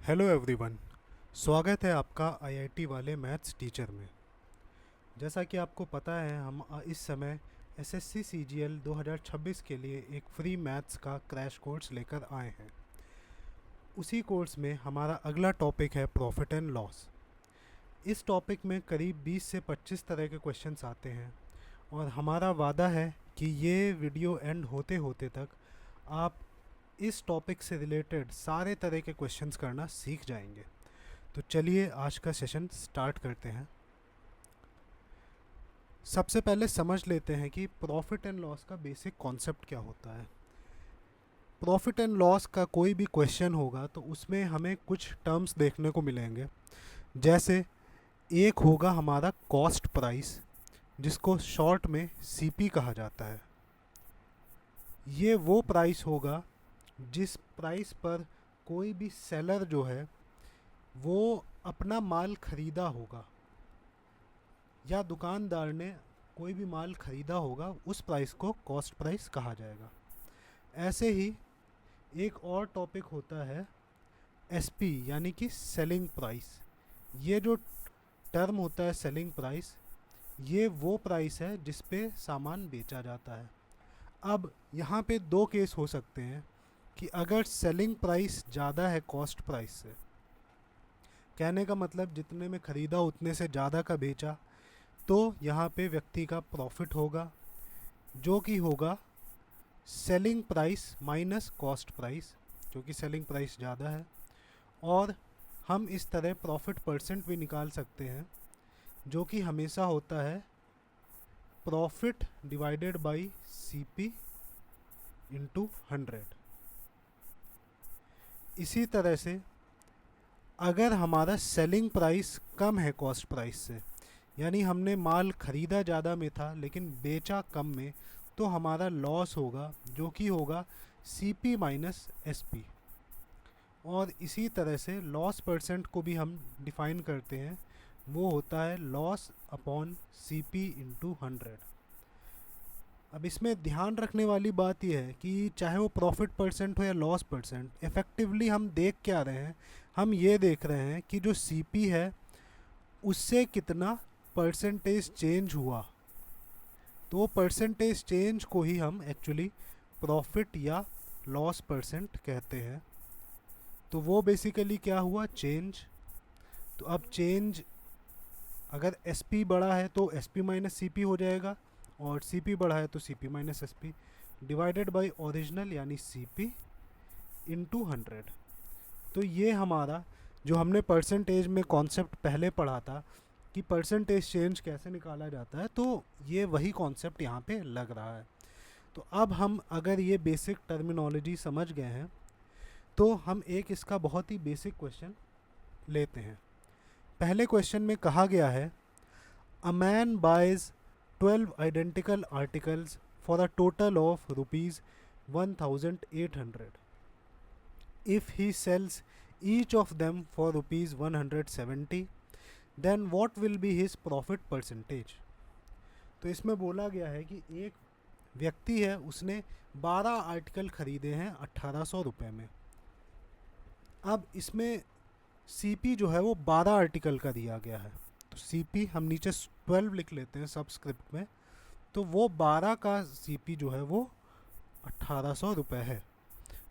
Hello everyone. स्वागत है आपका आईआईटी वाले मैथ्स टीचर में। जैसा कि आपको पता है हम इस समय एसएससी सीजीएल 2026 के लिए एक फ्री मैथ्स का क्रैश कोर्स लेकर आए हैं। उसी कोर्स में हमारा अगला टॉपिक है प्रॉफिट एंड लॉस। इस टॉपिक में करीब 20 से 25 तरह के क्वेश्चंस आते हैं और हमारा वादा है कि ये वीडियो एंड होते होते तक आप इस टॉपिक से रिलेटेड सारे तरह के क्वेश्चंस करना सीख जाएंगे। तो चलिए आज का सेशन स्टार्ट करते हैं। सबसे पहले समझ लेते हैं कि प्रॉफिट एंड लॉस का बेसिक कॉन्सेप्ट क्या होता है। प्रॉफिट एंड लॉस का कोई भी क्वेश्चन होगा तो उसमें हमें कुछ टर्म्स देखने को मिलेंगे। जैसे एक होगा हमारा कॉस्ट प्राइस, जिसको शॉर्ट में सीपी कहा जाता है। ये वो प्राइस होगा जिस प्राइस पर कोई भी सेलर जो है वो अपना माल खरीदा होगा या दुकानदार ने कोई भी माल खरीदा होगा, उस प्राइस को कॉस्ट प्राइस कहा जाएगा। ऐसे ही एक और टॉपिक होता है एसपी यानी कि सेलिंग प्राइस। ये जो टर्म होता है सेलिंग प्राइस, ये वो प्राइस है जिस पे सामान बेचा जाता है। अब यहाँ पे दो केस हो सकते हैं कि अगर सेलिंग प्राइस ज़्यादा है कॉस्ट प्राइस से, कहने का मतलब जितने में ख़रीदा उतने से ज़्यादा का बेचा, तो यहाँ पे व्यक्ति का प्रॉफिट होगा जो कि होगा selling price minus cost price, जो कि सेलिंग प्राइस ज़्यादा है। और हम इस तरह प्रॉफिट परसेंट भी निकाल सकते हैं जो कि हमेशा होता है profit divided by CP into 100। इसी तरह से अगर हमारा सेलिंग प्राइस कम है कॉस्ट प्राइस से, यानी हमने माल ख़रीदा ज़्यादा में था लेकिन बेचा कम में, तो हमारा लॉस होगा जो कि होगा सीपी माइनस एसपी। और इसी तरह से लॉस परसेंट को भी हम डिफ़ाइन करते हैं, वो होता है लॉस अपॉन सीपी इंटू 100। अब इसमें ध्यान रखने वाली बात यह है कि चाहे वो प्रॉफिट परसेंट हो या लॉस परसेंट, इफ़ेक्टिवली हम देख क्या रहे हैं, हम ये देख रहे हैं कि जो सीपी है उससे कितना परसेंटेज चेंज हुआ। तो परसेंटेज चेंज को ही हम एक्चुअली प्रॉफिट या लॉस परसेंट कहते हैं। तो वो बेसिकली क्या हुआ, चेंज। तो अब चेंज अगर एसपी बड़ा है तो एसपी माइनस सीपी हो जाएगा, और सीपी बढ़ा है तो CP minus SP divided by original यानी सीपी इंटू 100। तो ये हमारा जो हमने परसेंटेज में कॉन्सेप्ट पहले पढ़ा था कि परसेंटेज चेंज कैसे निकाला जाता है, तो ये वही कॉन्सेप्ट यहाँ पे लग रहा है। तो अब हम अगर ये बेसिक टर्मिनोलॉजी समझ गए हैं तो हम एक इसका बहुत ही बेसिक क्वेश्चन लेते हैं। पहले क्वेश्चन में कहा गया है a man buys 12 identical articles for a total of rupees 1800. If he sells each of them for rupees 170, then what will be his profit percentage? तो इसमें बोला गया है कि एक व्यक्ति है, उसने 12 आर्टिकल खरीदे हैं 1800 रुपये में। अब इसमें सीपी जो है वो 12 आर्टिकल का दिया गया है, तो सीपी हम नीचे 12 लिख लेते हैं सबस्क्रिप्ट में, तो वो 12 का सीपी जो है वो 1800 रुपये है।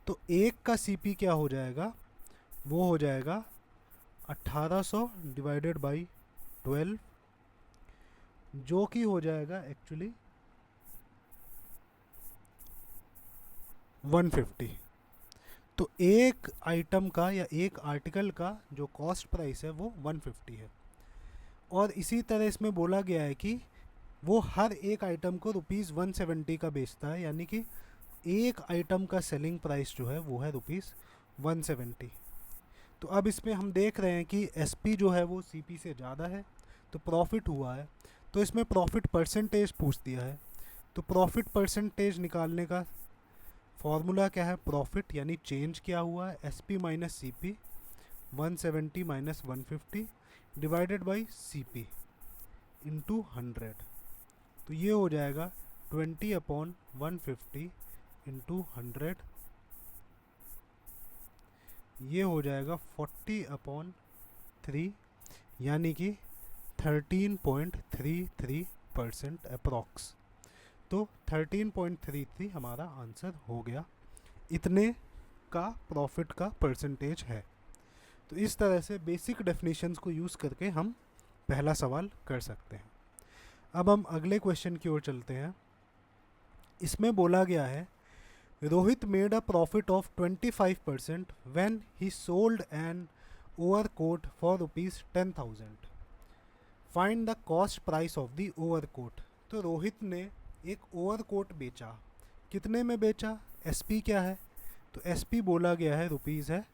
तो एक का सीपी क्या हो जाएगा, वो हो जाएगा 1800 डिवाइडेड बाई 12, जो कि हो जाएगा एक्चुअली 150। तो एक आइटम का या एक आर्टिकल का जो कॉस्ट प्राइस है वो 150 है। और इसी तरह इसमें बोला गया है कि वो हर एक आइटम को रुपीज़ 170 का बेचता है, यानी कि एक आइटम का सेलिंग प्राइस जो है वो है रुपीज़ 170। तो अब इसमें हम देख रहे हैं कि एसपी जो है वो सीपी से ज़्यादा है, तो प्रॉफिट हुआ है। तो इसमें प्रॉफिट परसेंटेज पूछ दिया है, तो प्रॉफिट परसेंटेज निकालने का फॉर्मूला क्या है, प्रॉफिट यानी चेंज क्या हुआ है, SP minus CP 170 minus 150 divided by CP into 100। तो ये हो जाएगा 20 अपॉन 150 इंटू 100। ये हो जाएगा 40/3 यानी कि 13.33% अप्रॉक्स। तो 13.33 हमारा आंसर हो गया, इतने का प्रॉफिट का परसेंटेज है। तो इस तरह से बेसिक डेफिनेशंस को यूज़ करके हम पहला सवाल कर सकते हैं। अब हम अगले क्वेश्चन की ओर चलते हैं। इसमें बोला गया है Rohit made a profit of 25% when he sold N overcoat for ₹10,000। Find the cost price of the overcoat. तो रोहित ने एक ओवरकोट बेचा, कितने में बेचा, एसपी क्या है, तो एसपी बोला गया है रुपीज़ है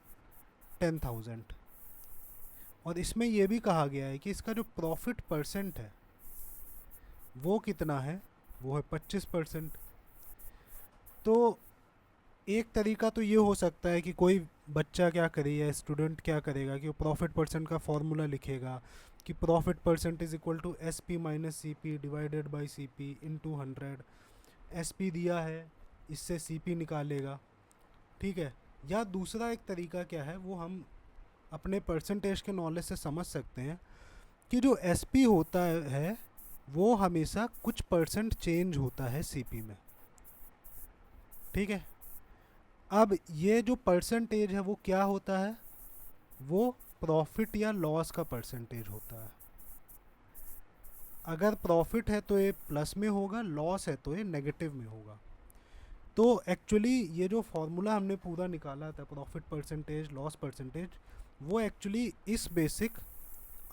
10,000। और इसमें यह भी कहा गया है कि इसका जो प्रॉफिट परसेंट है वो कितना है, वो है 25%। तो एक तरीका तो ये हो सकता है कि कोई बच्चा क्या करे या स्टूडेंट क्या करेगा कि वो प्रॉफिट परसेंट का फॉर्मूला लिखेगा कि profit percent is equal to S P minus C P divided by C P into 100। S P दिया है, इससे सी पी निकालेगा, ठीक है। या दूसरा एक तरीका क्या है, वो हम अपने परसेंटेज के नॉलेज से समझ सकते हैं कि जो एस पी होता है वो हमेशा कुछ परसेंट चेंज होता है सी पी में, ठीक है। अब ये जो परसेंटेज है वो क्या होता है, वो प्रॉफिट या लॉस का परसेंटेज होता है। अगर प्रॉफिट है तो ये प्लस में होगा, लॉस है तो ये नेगेटिव में होगा। तो एक्चुअली ये जो फॉर्मूला हमने पूरा निकाला था प्रॉफिट परसेंटेज लॉस परसेंटेज, वो एक्चुअली इस बेसिक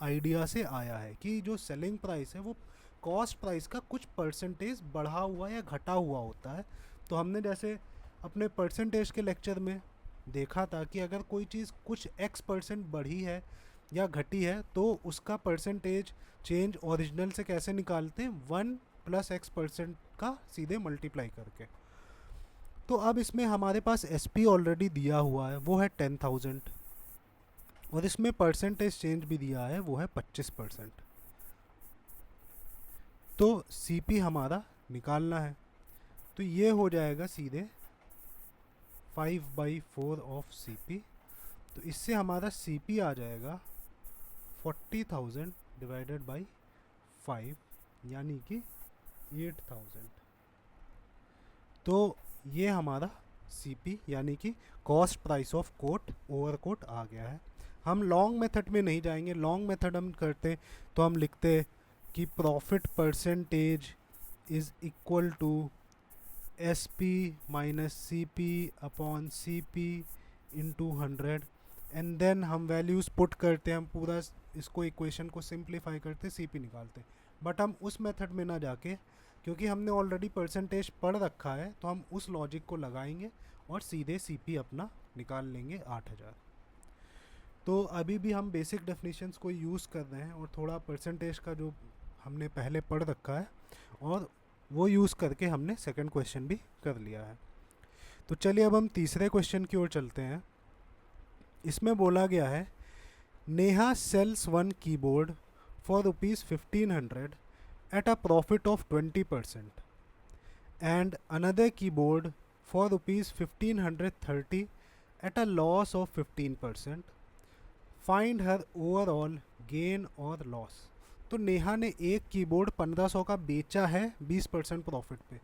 आइडिया से आया है कि जो सेलिंग प्राइस है वो कॉस्ट प्राइस का कुछ परसेंटेज बढ़ा हुआ या घटा हुआ होता है। तो हमने जैसे अपने परसेंटेज के लेक्चर में देखा था कि अगर कोई चीज़ कुछ x% बढ़ी है या घटी है तो उसका परसेंटेज चेंज ओरिजिनल से कैसे निकालते हैं, 1 + x% का सीधे मल्टीप्लाई करके। तो अब इसमें हमारे पास SP ऑलरेडी दिया हुआ है, वो है 10,000, और इसमें परसेंटेज चेंज भी दिया है, वो है 25%। तो CP हमारा निकालना है, तो ये हो जाएगा सीधे 5/4 ऑफ CP। तो इससे हमारा CP आ जाएगा 40,000 डिवाइडेड बाई 5 यानी कि 8,000। तो ये हमारा CP यानी कि cost price of coat over coat आ गया है। हम लॉन्ग मेथड में नहीं जाएंगे, लॉन्ग मेथड हम करते तो हम लिखते कि profit percentage is equal to SP minus CP upon CP into 100 and then हम वैल्यूज़ पुट करते हैं, हम पूरा इसको इक्वेशन को सिंप्लीफाई करते CP निकालते। बट हम उस मेथड में ना जाके, क्योंकि हमने ऑलरेडी परसेंटेज पढ़ रखा है, तो हम उस लॉजिक को लगाएंगे और सीधे CP अपना निकाल लेंगे 8,000। तो अभी भी हम बेसिक डेफिनेशंस को यूज़ कर रहे हैं और थोड़ा परसेंटेज का जो हमने पहले पढ़ रखा है और वो यूज़ करके हमने सेकंड क्वेश्चन भी कर लिया है। तो चलिए अब हम तीसरे क्वेश्चन की ओर चलते हैं। इसमें बोला गया है Neha sells one keyboard for ₹1,500 at a profit of 20% and another keyboard for ₹1,530 at a loss of 15%। Find her overall gain और लॉस। तो नेहा ने एक कीबोर्ड 1500 का बेचा है 20% प्रॉफिट पे।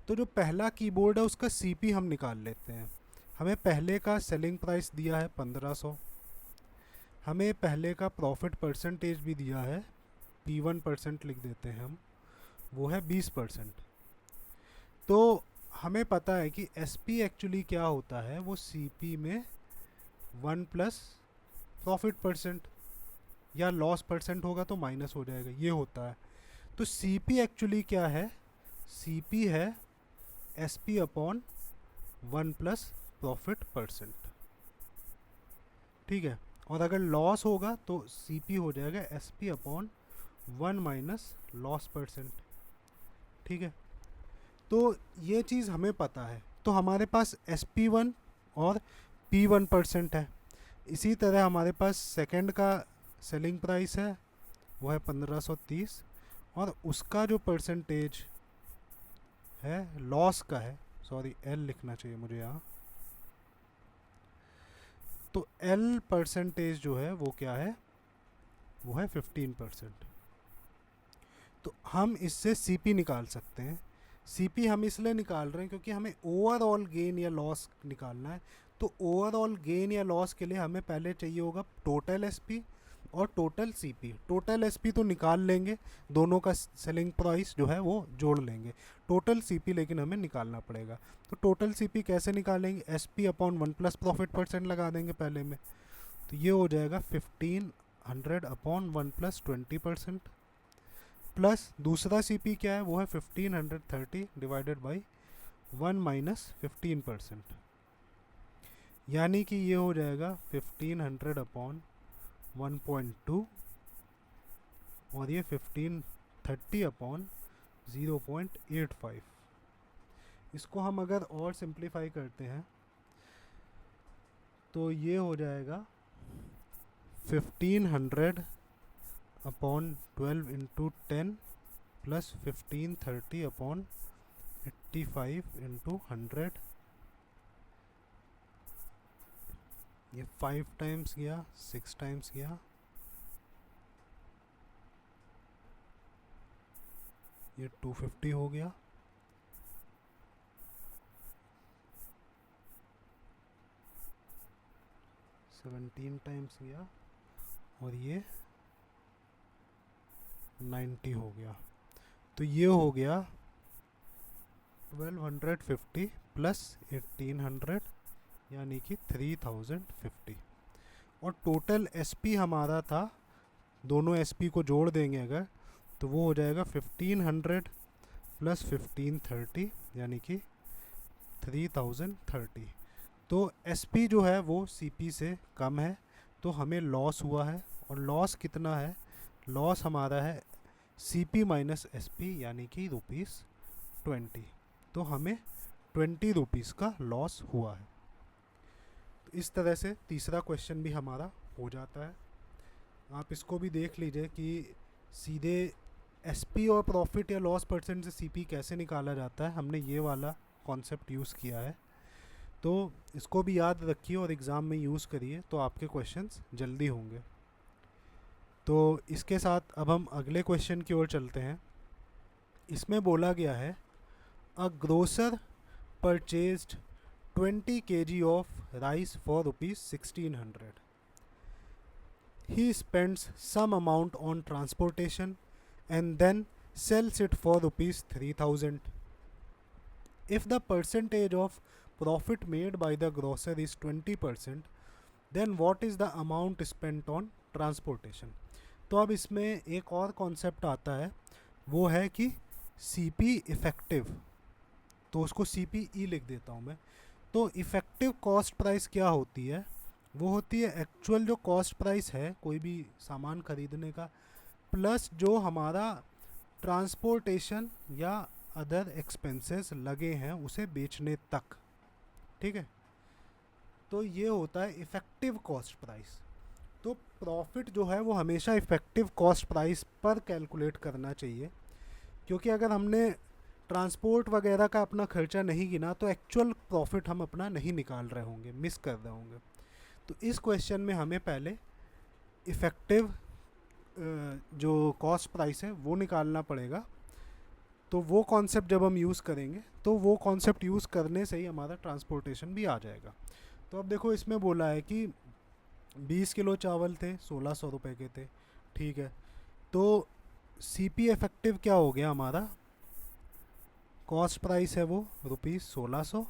तो जो पहला कीबोर्ड है उसका CP हम निकाल लेते हैं। हमें पहले का सेलिंग प्राइस दिया है 1500, हमें पहले का प्रॉफिट परसेंटेज भी दिया है, P1% लिख देते हैं हम, वो है 20%। तो हमें पता है कि SP एक्चुअली क्या होता है, वो CP में 1 प्लस प्रॉफिट परसेंट या लॉस परसेंट होगा तो माइनस हो जाएगा, ये होता है। तो CP एक्चुअली क्या है, CP है SP upon 1 plus profit percent, ठीक है। और अगर लॉस होगा तो CP हो जाएगा SP upon 1 minus loss percent, ठीक है। तो ये चीज़ हमें पता है, तो हमारे पास SP1 और P1% है। इसी तरह हमारे पास सेकंड का सेलिंग प्राइस है, वो है 1530, और उसका जो परसेंटेज है लॉस का है, सॉरी L लिखना चाहिए मुझे यहाँ। तो एल परसेंटेज जो है वो क्या है, वो है 15%। तो हम इससे सीपी निकाल सकते हैं। सीपी हम इसलिए निकाल रहे हैं क्योंकि हमें ओवरऑल गेन या लॉस निकालना है। तो ओवरऑल गेन या लॉस के लिए हमें पहले चाहिए होगा टोटल एसपी और टोटल सीपी। टोटल एसपी तो निकाल लेंगे, दोनों का सेलिंग प्राइस जो है वो जोड़ लेंगे। टोटल सीपी लेकिन हमें निकालना पड़ेगा। तो टोटल सीपी कैसे निकालेंगे, SP upon 1 plus profit percent लगा देंगे पहले में। तो ये हो जाएगा 1500 अपॉन 1 प्लस 20%, प्लस दूसरा सीपी क्या है, वो है 1530 डिवाइडेड बाई 1 माइनस 15%, यानी कि ये हो जाएगा 1500 अपॉन 1.2 और ये 1530 अपॉन 0.85। इसको हम अगर और सिंप्लीफाई करते हैं तो ये हो जाएगा 1500 upon 12 into 10 plus 1530 upon 85 into 100। ये 5 टाइम्स गया, 6 टाइम्स गया, ये 250 हो गया। सेवनटीन टाइम्स गया और ये 90 हो गया। तो ये हो गया 1250 प्लस 1800 यानी कि 3050। और टोटल एसपी हमारा था, दोनों एसपी को जोड़ देंगे अगर, तो वो हो जाएगा 1500 प्लस 1530 यानी कि 3030। तो एसपी जो है वो सीपी से कम है, तो हमें लॉस हुआ है। और लॉस कितना है, लॉस हमारा है सीपी माइनस एसपी यानी कि ₹20। तो हमें 20 रुपीज़ का लॉस हुआ है। तो इस तरह से तीसरा क्वेश्चन भी हमारा हो जाता है। आप इसको भी देख लीजिए कि सीधे एसपी और प्रॉफिट या लॉस परसेंट से सीपी कैसे निकाला जाता है, हमने ये वाला कॉन्सेप्ट यूज़ किया है। तो इसको भी याद रखिए और एग्ज़ाम में यूज़ करिए, तो आपके क्वेश्चंस जल्दी होंगे। तो इसके साथ अब हम अगले क्वेश्चन की ओर चलते हैं। इसमें बोला गया है, अ grocer purchased 20 kg of rice for ₹1600. He spends some amount on transportation and then sells it for ₹3000. If the percentage of profit made by the grocer is 20%, then what is the amount spent on transportation? तो अब इसमें एक और concept आता है, वो है कि सीपी इफ़ेक्टिव। तो उसको सीपीई लिख देता हूँ मैं। तो इफ़ेक्टिव कॉस्ट प्राइस क्या होती है, वो होती है एक्चुअल जो कॉस्ट प्राइस है कोई भी सामान खरीदने का, प्लस जो हमारा ट्रांसपोर्टेशन या अदर एक्सपेंसेस लगे हैं उसे बेचने तक। ठीक है, तो ये होता है इफ़ेक्टिव कॉस्ट प्राइस। तो प्रॉफिट जो है वो हमेशा इफ़ेक्टिव कॉस्ट प्राइस पर कैलकुलेट करना चाहिए, क्योंकि अगर हमने ट्रांसपोर्ट वगैरह का अपना खर्चा नहीं गिना तो एक्चुअल प्रॉफिट हम अपना नहीं निकाल रहे होंगे, मिस कर रहे होंगे। तो इस क्वेश्चन में हमें पहले इफ़ेक्टिव जो कॉस्ट प्राइस है वो निकालना पड़ेगा। तो वो कॉन्सेप्ट जब हम यूज़ करेंगे तो वो कॉन्सेप्ट यूज़ करने से ही हमारा ट्रांसपोर्टेशन भी आ जाएगा। तो अब देखो इसमें बोला है कि 20 किलो चावल थे, 1600 रुपये के थे। ठीक है, तो सीपी इफेक्टिव क्या हो गया हमारा, कॉस्ट प्राइस है वो ₹1600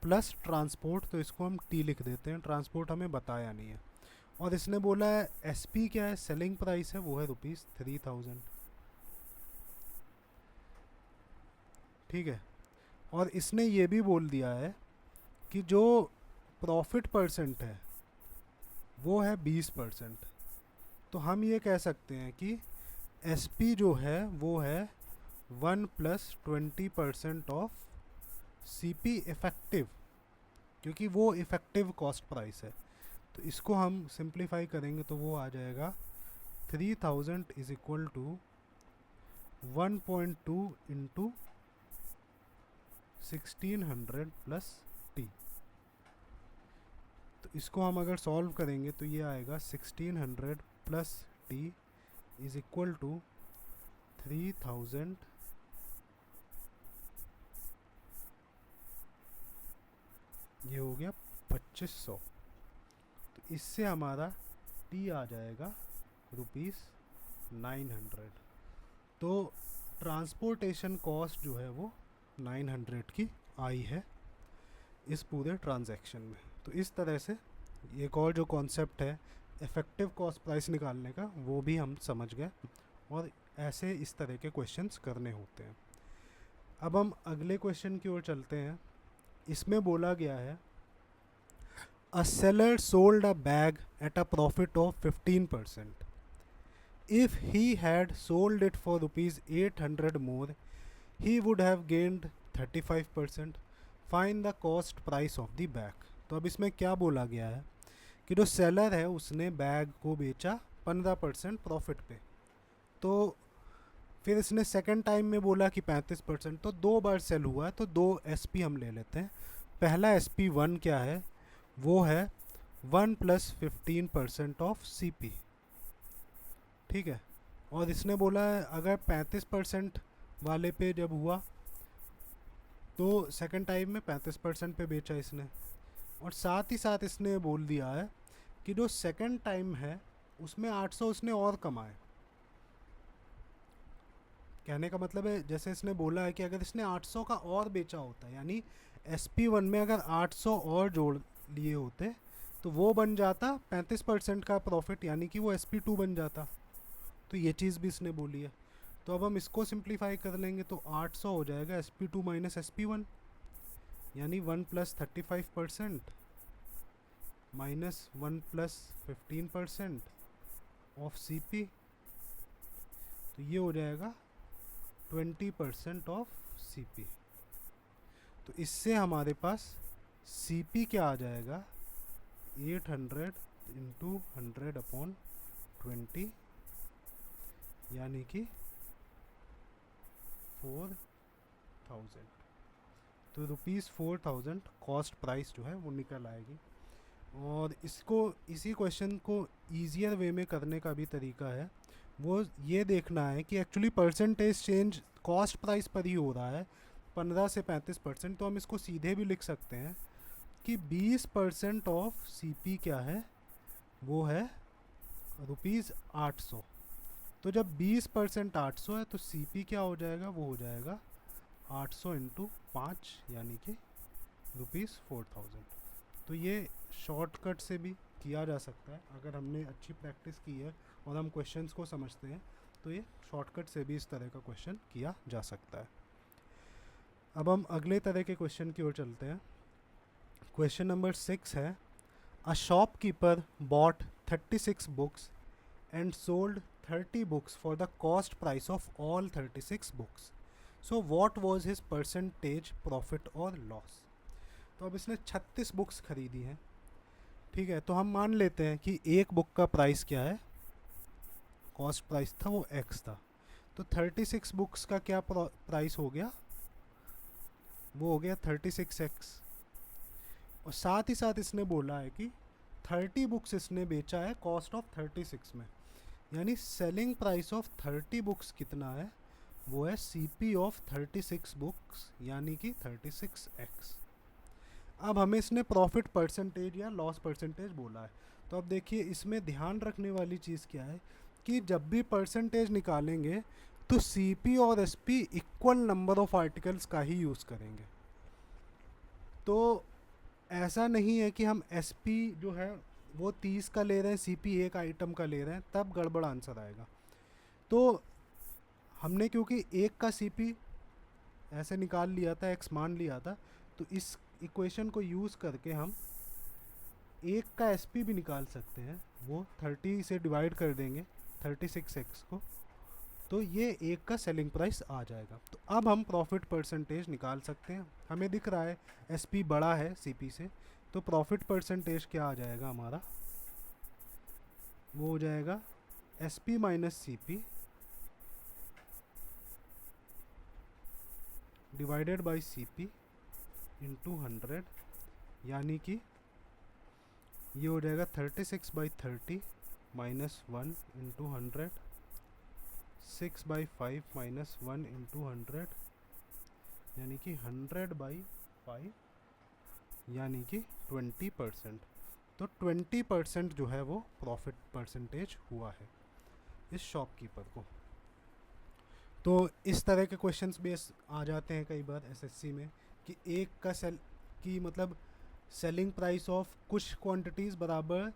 प्लस ट्रांसपोर्ट, तो इसको हम टी लिख देते हैं, ट्रांसपोर्ट हमें बताया नहीं है। और इसने बोला है एसपी क्या है, सेलिंग प्राइस है, वो है ₹3000। ठीक है, और इसने ये भी बोल दिया है कि जो प्रॉफिट परसेंट है वो है 20%। तो हम ये कह सकते हैं कि एसपी जो है वो है 1 प्लस 20% ऑफ सीपी इफ़ेक्टिव, क्योंकि वो इफ़ेक्टिव कॉस्ट प्राइस है। तो इसको हम सिंप्लीफाई करेंगे तो वो आ जाएगा 3000 is equal to 1.2 into 1600 plus t. तो तो इसको हम अगर सॉल्व करेंगे तो ये आएगा 1600 plus t is equal to 3000 ये हो गया 2500। तो इससे हमारा टी आ जाएगा ₹900। तो ट्रांसपोर्टेशन कॉस्ट जो है वो 900 की आई है इस पूरे ट्रांजैक्शन में। तो इस तरह से एक और जो कॉन्सेप्ट है इफ़ेक्टिव कॉस्ट प्राइस निकालने का वो भी हम समझ गए, और ऐसे इस तरह के क्वेश्चंस करने होते हैं। अब हम अगले क्वेश्चन की ओर चलते हैं। इसमें बोला गया है a seller sold a bag eight a profit of 15%. If he had sold it for ₹800 more, he would have gained 35%. Find the cost price of the bag. तो अब इसमें क्या बोला गया है कि जो सेलर है उसने बैग को बेचा 15% प्रॉफिट पे। तो फिर इसने सेकंड टाइम में बोला कि 35%, तो 2 बार सेल हुआ है, तो 2 SP हम ले लेते हैं। पहला SP1 क्या है, वो है 1 + 15% ऑफ CP, ठीक है। और इसने बोला है अगर 35% वाले पे जब हुआ तो सेकंड टाइम में 35% पे बेचा इसने, और साथ ही साथ इसने बोल दिया है कि जो सेकंड टाइम है उसमें 800 उसने और कमाए। कहने का मतलब है जैसे इसने बोला है कि अगर इसने 800 का और बेचा होता, यानी SP1 में अगर 800 और जोड़ लिए होते तो वो बन जाता 35% का प्रॉफिट, यानी कि वो SP2 बन जाता। तो ये चीज़ भी इसने बोली है। तो अब हम इसको सिंप्लीफाई कर लेंगे तो 800 हो जाएगा SP2 माइनस SP1, यानी 1 + 35% माइनस 1 + 15% ऑफ CP, तो ये हो जाएगा 20% ऑफ CP। तो इससे हमारे पास CP क्या आ जाएगा, 800 × 100/20, यानी कि 4000। तो ₹4000 कॉस्ट प्राइस जो है वो निकल आएगी। और इसको इसी क्वेश्चन को ईजियर वे में करने का भी तरीका है, वो ये देखना है कि actually percentage change cost price पर ही हो रहा है 15 से 35%। तो हम इसको सीधे भी लिख सकते हैं कि 20% ऑफ CP क्या है, वो है ₹800। तो जब 20% 800 है तो CP क्या हो जाएगा, वो हो जाएगा 800 × 5, यानी कि ₹4000। तो ये शॉर्टकट से भी किया जा सकता है, अगर हमने अच्छी प्रैक्टिस की है और हम क्वेश्चंस को समझते हैं तो ये शॉर्टकट से भी इस तरह का क्वेश्चन किया जा सकता है। अब हम अगले तरह के क्वेश्चन की ओर चलते हैं। क्वेश्चन नंबर 6 है a shopkeeper bot 36 books and sold 30 books for the cost price of all 36 books. So what was his percentage profit और लॉस। तो अब इसने 36 बुक्स खरीदी हैं, ठीक है। तो हम मान लेते हैं कि एक बुक का प्राइस क्या है, कॉस्ट प्राइस था वो X था। तो 36 बुक्स का क्या प्राइस हो गया, वो हो गया 36X। और साथ ही साथ इसने बोला है कि 30 बुक्स इसने बेचा है कॉस्ट ऑफ 36 में, यानी सेलिंग प्राइस ऑफ 30 बुक्स कितना है, वो है CP ऑफ 36 बुक्स, यानी कि 36X। अब हमें इसने प्रॉफिट परसेंटेज या लॉस परसेंटेज बोला है। तो अब देखिए इसमें ध्यान रखने वाली चीज़ क्या है कि जब भी परसेंटेज निकालेंगे तो CP और SP equal number of articles का ही यूज़ करेंगे। तो ऐसा नहीं है कि हम SP जो है वो 30 का ले रहे हैं, CP एक आइटम का ले रहे हैं, तब गड़बड़ आंसर आएगा। तो हमने क्योंकि एक का CP ऐसे निकाल लिया था, X मान लिया था, तो इस इक्वेशन को यूज़ करके हम एक का SP भी निकाल सकते हैं। वो 30 से डिवाइड कर देंगे 36X को, तो ये एक का सेलिंग प्राइस आ जाएगा। तो अब हम प्रॉफिट परसेंटेज निकाल सकते हैं। हमें दिख रहा है SP बड़ा है CP से, तो प्रॉफिट परसेंटेज क्या आ जाएगा हमारा, वो हो जाएगा SP minus CP divided by CP into 100, यानी कि ये हो जाएगा 36/30 माइनस 1 इंटू 100, 6/5 माइनस 1 इंटू 100, यानी कि 100/5, यानी कि 20%। तो 20% जो है वो प्रॉफिट परसेंटेज हुआ है इस शॉपकीपर को। तो इस तरह के क्वेश्चंस भी आ जाते हैं कई बार एसएससी में कि एक का मतलब सेलिंग प्राइस ऑफ कुछ क्वांटिटीज़ बराबर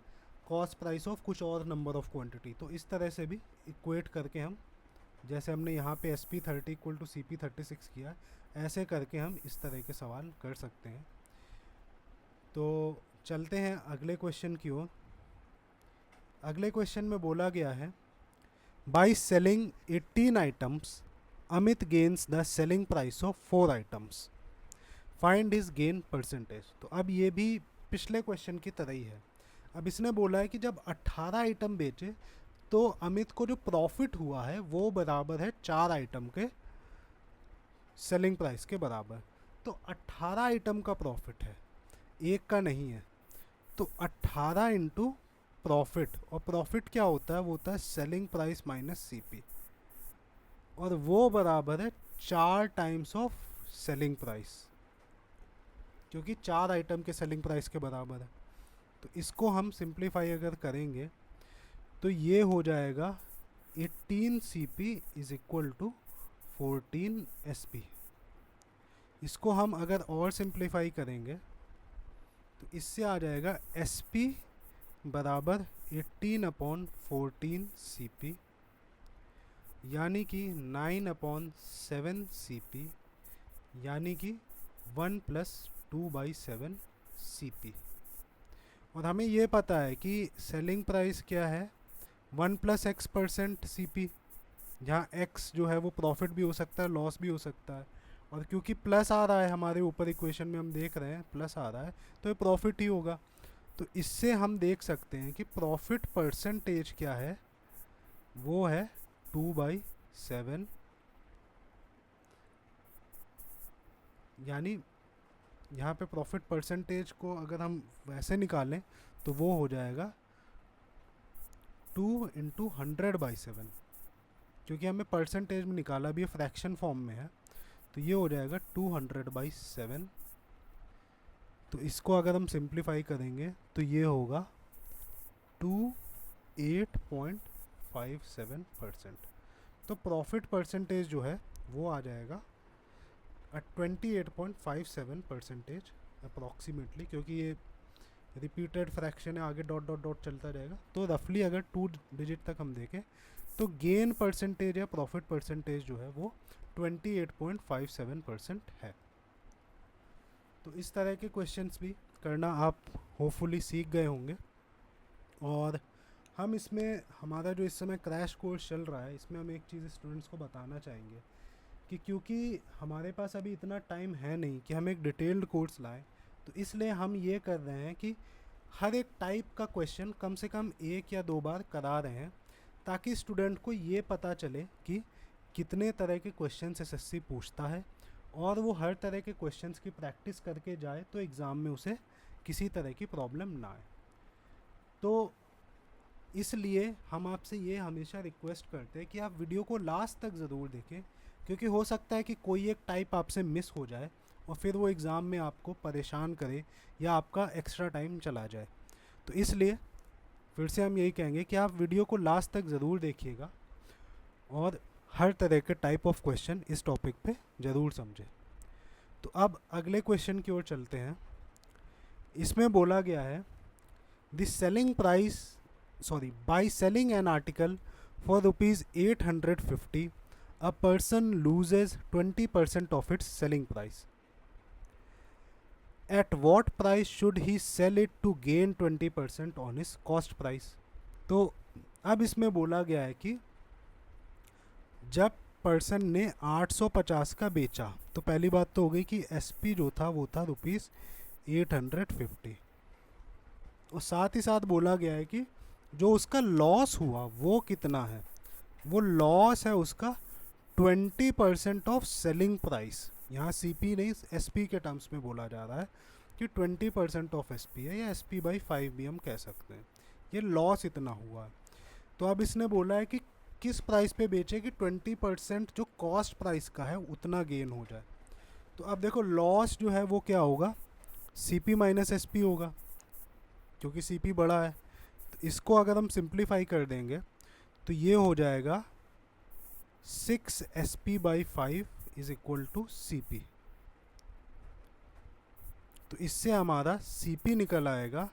कॉस्ट प्राइस ऑफ कुछ और नंबर ऑफ क्वांटिटी। तो इस तरह से भी इक्वेट करके हम, जैसे हमने यहाँ पे SP30 इक्वल टू CP36 किया, ऐसे करके हम इस तरह के सवाल कर सकते हैं। तो चलते हैं अगले क्वेश्चन की ओर। अगले क्वेश्चन में बोला गया है, by selling 18 items Amit gains the selling price of 4 items, find his gain percentage. तो अब ये भी पिछले क्वेश्चन की तरह ही है। अब इसने बोला है कि जब 18 आइटम बेचे तो अमित को जो प्रॉफिट हुआ है वो बराबर है 4 आइटम के सेलिंग प्राइस के बराबर। तो 18 आइटम का प्रॉफिट है, एक का नहीं है। तो 18 इंटू प्रॉफिट, और प्रॉफिट क्या होता है, वो होता है सेलिंग प्राइस माइनस सीपी, और वो बराबर है 4 टाइम्स ऑफ सेलिंग प्राइस, क्योंकि 4 आइटम के सेलिंग प्राइस के बराबर है। तो इसको हम सिंप्लीफाई अगर करेंगे तो ये हो जाएगा 18 CP is equal to 14 SP। इसको हम अगर और सिंप्लीफाई करेंगे तो इससे आ जाएगा SP बराबर 18/14 CP, यानी कि 9/7 CP, यानी कि 1 + 2/7 CP। और हमें ये पता है कि सेलिंग प्राइस क्या है, 1 + X% CP, जहाँ X जो है वो प्रॉफिट भी हो सकता है, लॉस भी हो सकता है। और क्योंकि प्लस आ रहा है हमारे ऊपर इक्वेशन में, हम देख रहे हैं प्लस आ रहा है, तो ये प्रॉफिट ही होगा। तो इससे हम देख सकते हैं कि प्रॉफिट परसेंटेज क्या है, वो है 2/7, यानी यहाँ पे प्रॉफिट परसेंटेज को अगर हम वैसे निकालें तो वो हो जाएगा 2 × 100/7, क्योंकि हमें परसेंटेज में निकाला भी फ्रैक्शन फॉर्म में है, तो ये हो जाएगा 200/7। तो इसको अगर हम सिंप्लीफाई करेंगे तो ये होगा 28.57%। तो प्रॉफिट परसेंटेज जो है वो आ जाएगा 28.57% अप्रॉक्सीमेटली, क्योंकि ये रिपीटेड फ्रैक्शन है, आगे डॉट डॉट डॉट चलता रहेगा। तो रफली अगर 2 डिजिट तक हम देखें तो गेन परसेंटेज या प्रॉफिट परसेंटेज जो है वो 28.57% है। तो इस तरह के क्वेश्चंस भी करना आप होपफुली सीख गए होंगे। और हम इसमें, हमारा जो इस समय क्रैश कोर्स चल रहा है, इसमें हम एक चीज़ स्टूडेंट्स को बताना चाहेंगे कि क्योंकि हमारे पास अभी इतना टाइम है नहीं कि हम एक डिटेल्ड कोर्स लाएं, तो इसलिए हम ये कर रहे हैं कि हर एक टाइप का क्वेश्चन कम से कम 1 या 2 बार करा रहे हैं, ताकि स्टूडेंट को ये पता चले कि कितने तरह के क्वेश्चन एसएससी पूछता है, और वो हर तरह के क्वेश्चंस की प्रैक्टिस करके जाए तो एग्ज़ाम में उसे किसी तरह की प्रॉब्लम ना आए। तो इसलिए हम आपसे ये हमेशा रिक्वेस्ट करते हैं कि आप वीडियो को लास्ट तक ज़रूर देखें, क्योंकि हो सकता है कि कोई एक टाइप आपसे मिस हो जाए और फिर वो एग्ज़ाम में आपको परेशान करे या आपका एक्स्ट्रा टाइम चला जाए। तो इसलिए फिर से हम यही कहेंगे कि आप वीडियो को लास्ट तक ज़रूर देखिएगा और हर तरह के टाइप ऑफ क्वेश्चन इस टॉपिक पे ज़रूर समझें। तो अब अगले क्वेश्चन की ओर चलते हैं। इसमें बोला गया है, by selling an article for ₹850 a person loses 20% of its selling price. At what price should he sell it to gain 20% on his cost price? तो अब इसमें बोला गया है कि जब पर्सन ने 850 का बेचा, तो पहली बात तो हो गई कि SP जो था वो था ₹850, और साथ ही साथ बोला गया है कि जो उसका लॉस हुआ वो कितना है, वो लॉस है उसका 20% ऑफ सेलिंग प्राइस। यहाँ CP नहीं SP के टर्म्स में बोला जा रहा है, कि 20% ऑफ एस पी है, या एस पी बाई 5 भी हम कह सकते हैं। ये लॉस इतना हुआ है। तो अब इसने बोला है कि किस प्राइस पे बेचे कि 20% जो कॉस्ट प्राइस का है उतना गेन हो जाए। तो अब देखो लॉस जो है वो क्या होगा, C P minus S P होगा, क्योंकि सी पी बड़ा है। तो इसको अगर हम सिंप्लीफाई कर देंगे तो ये हो जाएगा 6 S P by 5 is equal to C P. तो इससे हमारा सी पी निकल आएगा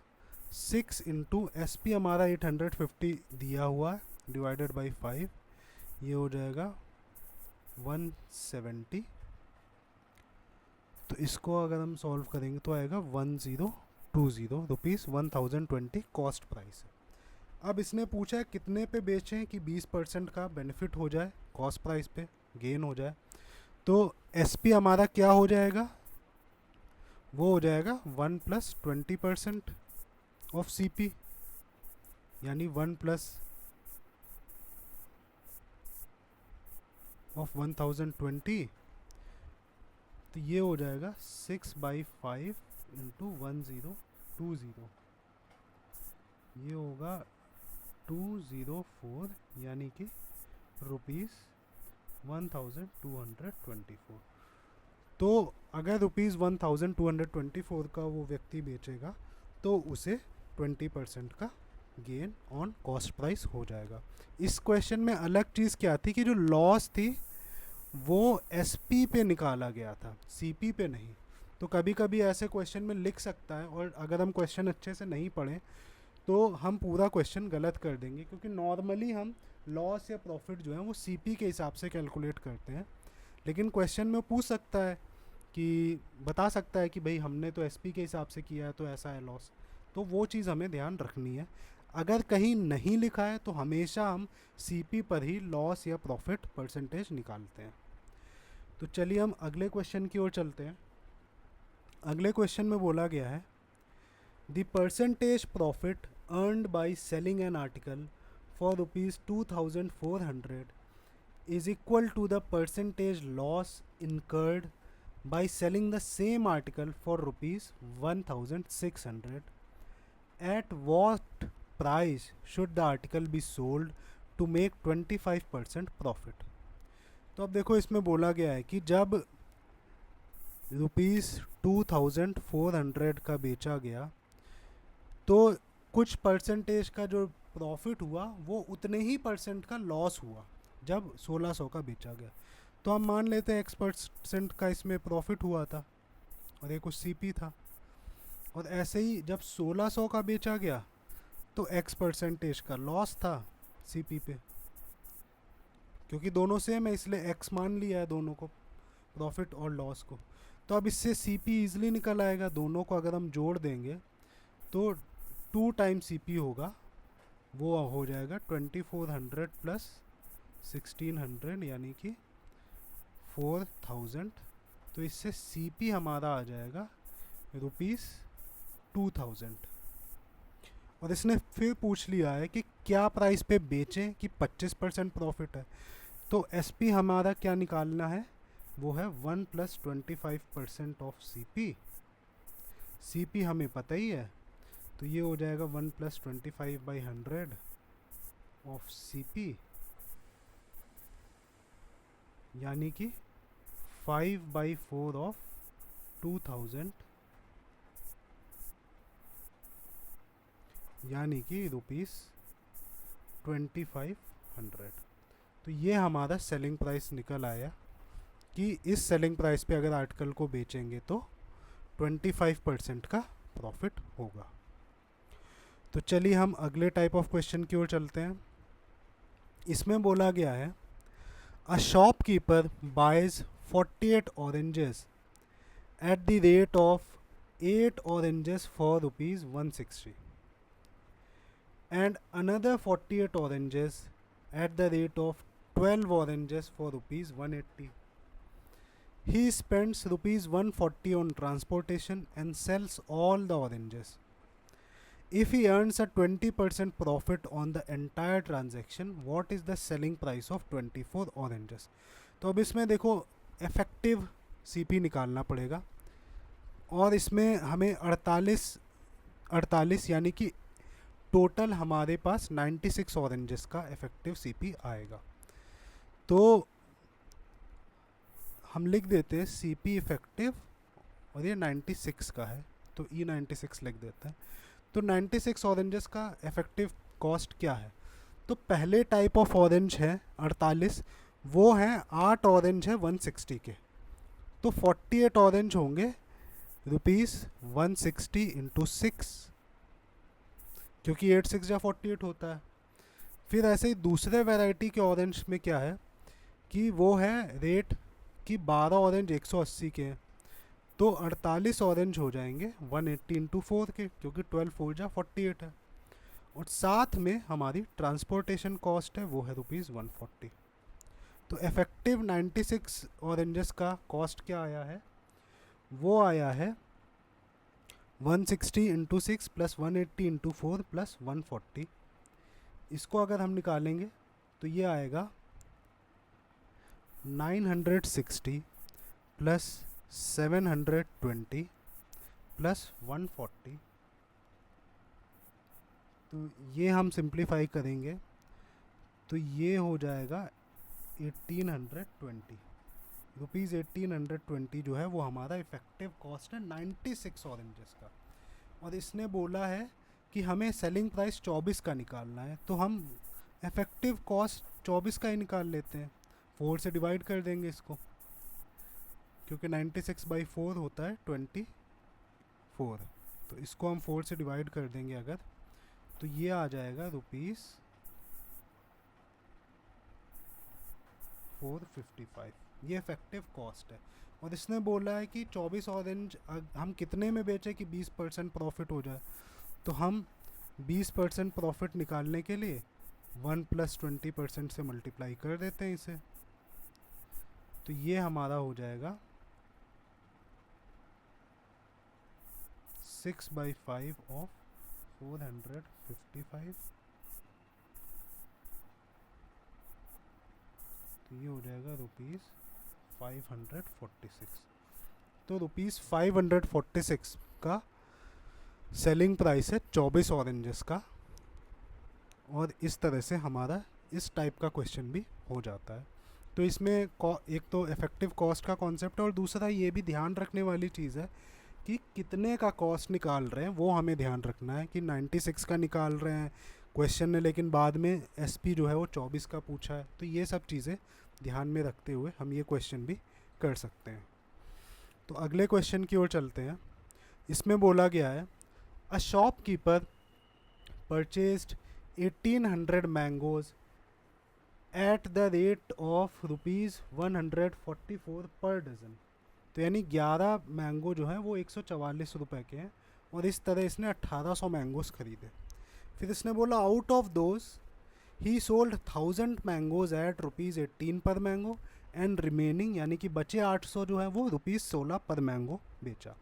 6 इंटू एस पी हमारा 850 दिया हुआ है डिवाइडेड बाई 5, ये हो जाएगा 170। तो इसको अगर हम सॉल्व करेंगे तो आएगा 1020 रुपीज़ 1020 कॉस्ट प्राइस है। अब इसने पूछा है कितने पे बेचें कि 20% का बेनिफिट हो जाए, कॉस्ट प्राइस पे गेन हो जाए। तो एस पी हमारा क्या हो जाएगा, वो हो जाएगा 1 प्लस 20% ऑफ सी पी, यानी 1 प्लस ऑफ 1020। तो ये हो जाएगा 6 बाई 5 इंटू 1020, ये होगा 204, यानी कि रुपीज़ 1224। तो अगर रुपीज़ 1224 का वो व्यक्ति बेचेगा तो उसे 20% का गेन ऑन कॉस्ट प्राइस हो जाएगा। इस क्वेश्चन में अलग चीज़ क्या थी कि जो लॉस थी वो एसपी पे निकाला गया था, सीपी पे नहीं। तो कभी कभी ऐसे क्वेश्चन में लिख सकता है, और अगर हम क्वेश्चन अच्छे से नहीं पढ़ें तो हम पूरा क्वेश्चन गलत कर देंगे, क्योंकि नॉर्मली हम लॉस या प्रॉफिट जो है वो सीपी के हिसाब से कैलकुलेट करते हैं। लेकिन क्वेश्चन में पूछ सकता है कि बता सकता है कि भाई हमने तो एसपी के हिसाब से किया है तो ऐसा है लॉस। तो वो चीज़ हमें ध्यान रखनी है। अगर कहीं नहीं लिखा है तो हमेशा हम सीपी पर ही लॉस या प्रॉफिट परसेंटेज निकालते हैं। तो चलिए हम अगले क्वेश्चन की ओर चलते हैं। अगले क्वेश्चन में बोला गया है the percentage profit earned by selling an article for rupees 2400 is equal to the percentage loss incurred by selling the same article for rupees 1600. At what price should the article be sold to make 25% profit? तो अब देखो इसमें बोला गया है कि जब rupees 2400 का बेचा गया तो कुछ परसेंटेज का जो प्रॉफिट हुआ वो उतने ही परसेंट का लॉस हुआ जब 1600 का बेचा गया। तो हम मान लेते हैं x% का इसमें प्रॉफिट हुआ था और एक कुछ सीपी था, और ऐसे ही जब 1600 का बेचा गया तो x% का लॉस था सीपी पे, क्योंकि दोनों सेम है इसलिए x मान लिया है दोनों को, प्रॉफिट और लॉस को। तो अब इससे सीपी ईजिली निकल आएगा। दोनों को अगर हम जोड़ देंगे तो 2 टाइम सीपी होगा, वो हो जाएगा 2400 प्लस 1600 यानी कि 4000। तो इससे सीपी हमारा आ जाएगा रुपीज़ 2000। और इसने फिर पूछ लिया है कि क्या प्राइस पे बेचें कि 25% प्रॉफिट है। तो एसपी हमारा क्या निकालना है, वो है 1 प्लस 25% ऑफ सीपी। सीपी हमें पता ही है, तो ये हो जाएगा 1 प्लस 25/100 ऑफ सीपी, यानी कि 5/4 ऑफ 2000, यानी कि रुपीज़ 2500। तो ये हमारा सेलिंग प्राइस निकल आया कि इस सेलिंग प्राइस पे अगर आर्टिकल को बेचेंगे तो 25% का प्रॉफिट होगा। तो चलिए हम अगले टाइप ऑफ क्वेश्चन की ओर चलते हैं। इसमें बोला गया है a shopkeeper buys 48 oranges at the rate of 8 oranges for rupees 160 and another 48 oranges at the rate of 12 oranges for rupees 180. He spends rupees 140 on transportation and sells all the oranges. If he earns a 20% profit on the entire transaction, what is the selling price of 24 oranges? तो अब इसमें देखो effective CP निकालना पड़ेगा। और इसमें हमें 48 यानी कि टोटल हमारे पास 96 ऑरेंजेस का इफेक्टिव सीपी आएगा। तो हम लिख देते हैं सीपी इफेक्टिव, और ये 96 का है तो E96 लिख देते हैं। तो 96 ऑरेंजेस का इफेक्टिव कॉस्ट क्या है? तो पहले टाइप ऑफ ऑरेंज है 48, वो हैं 8 ऑरेंज है 160 के, तो 48 ऑरेंज होंगे ₹160 इंटू 6, क्योंकि 8 6 या 48 होता है। फिर ऐसे ही दूसरे वैरायटी के ऑरेंज में क्या है कि वो है रेट कि 12 ऑरेंज 180 के हैं, तो 48 ऑरेंज हो जाएंगे 180 इंटू 4 के, क्योंकि 12 4 जा 48 है। और साथ में हमारी ट्रांसपोर्टेशन कॉस्ट है वो है ₹140। तो इफेक्टिव 96 ऑरेंजेस का कॉस्ट क्या आया है? वो आया है 160 इंटू 6 प्लस 180 इंटू 4 प्लस 140। इसको अगर हम निकालेंगे तो ये आएगा 960 प्लस 720 प्लस 140। तो ये हम सिंप्लीफाई करेंगे तो ये हो जाएगा 1820 रुपीज़। 1820 जो है वो हमारा इफेक्टिव कॉस्ट है 96 ऑरेंजेस का। और इसने बोला है कि हमें सेलिंग प्राइस 24 का निकालना है, तो हम इफेक्टिव कॉस्ट 24 का ही निकाल लेते हैं। 4 से डिवाइड कर देंगे इसको, क्योंकि 96/4 होता है 24, तो इसको हम 4 से डिवाइड कर देंगे अगर, तो ये आ जाएगा ₹455। ये इफेक्टिव कॉस्ट है। और इसने बोला है कि 24 ऑरेंज हम कितने में बेचें कि 20% प्रॉफिट हो जाए, तो हम 20% प्रॉफिट निकालने के लिए 1 + 20% से मल्टीप्लाई कर देते हैं इसे। तो ये हमारा हो जाएगा 6/5 ऑफ 455। तो ये हो जाएगा ₹546। तो ₹546 का सेलिंग प्राइस है 24 ऑरेंजेस का। और इस तरह से हमारा इस टाइप का क्वेश्चन भी हो जाता है। तो इसमें एक तो इफेक्टिव कॉस्ट का कॉन्सेप्ट है, और दूसरा ये भी ध्यान रखने वाली चीज़ है कि कितने का कॉस्ट निकाल रहे हैं, वो हमें ध्यान रखना है कि 96 का निकाल रहे हैं क्वेश्चन ने, लेकिन बाद में एसपी जो है वो 24 का पूछा है। तो ये सब चीज़ें ध्यान में रखते हुए हम ये क्वेश्चन भी कर सकते हैं। तो अगले क्वेश्चन की ओर चलते हैं। इसमें बोला गया है a shopkeeper purchased 1800 mangoes eight the rate of ₹144 पर डज़न। तो यानी 11 मैंगो जो है वो 144 रुपये के हैं, और इस तरह इसने 1800 मैंगोज खरीदे। फिर इसने बोला out of those he sold 1000 mangoes eight ₹18 पर मैंगो एंड रिमेनिंग, यानी कि बचे 800 जो है वो ₹16 पर मैंगो बेचा।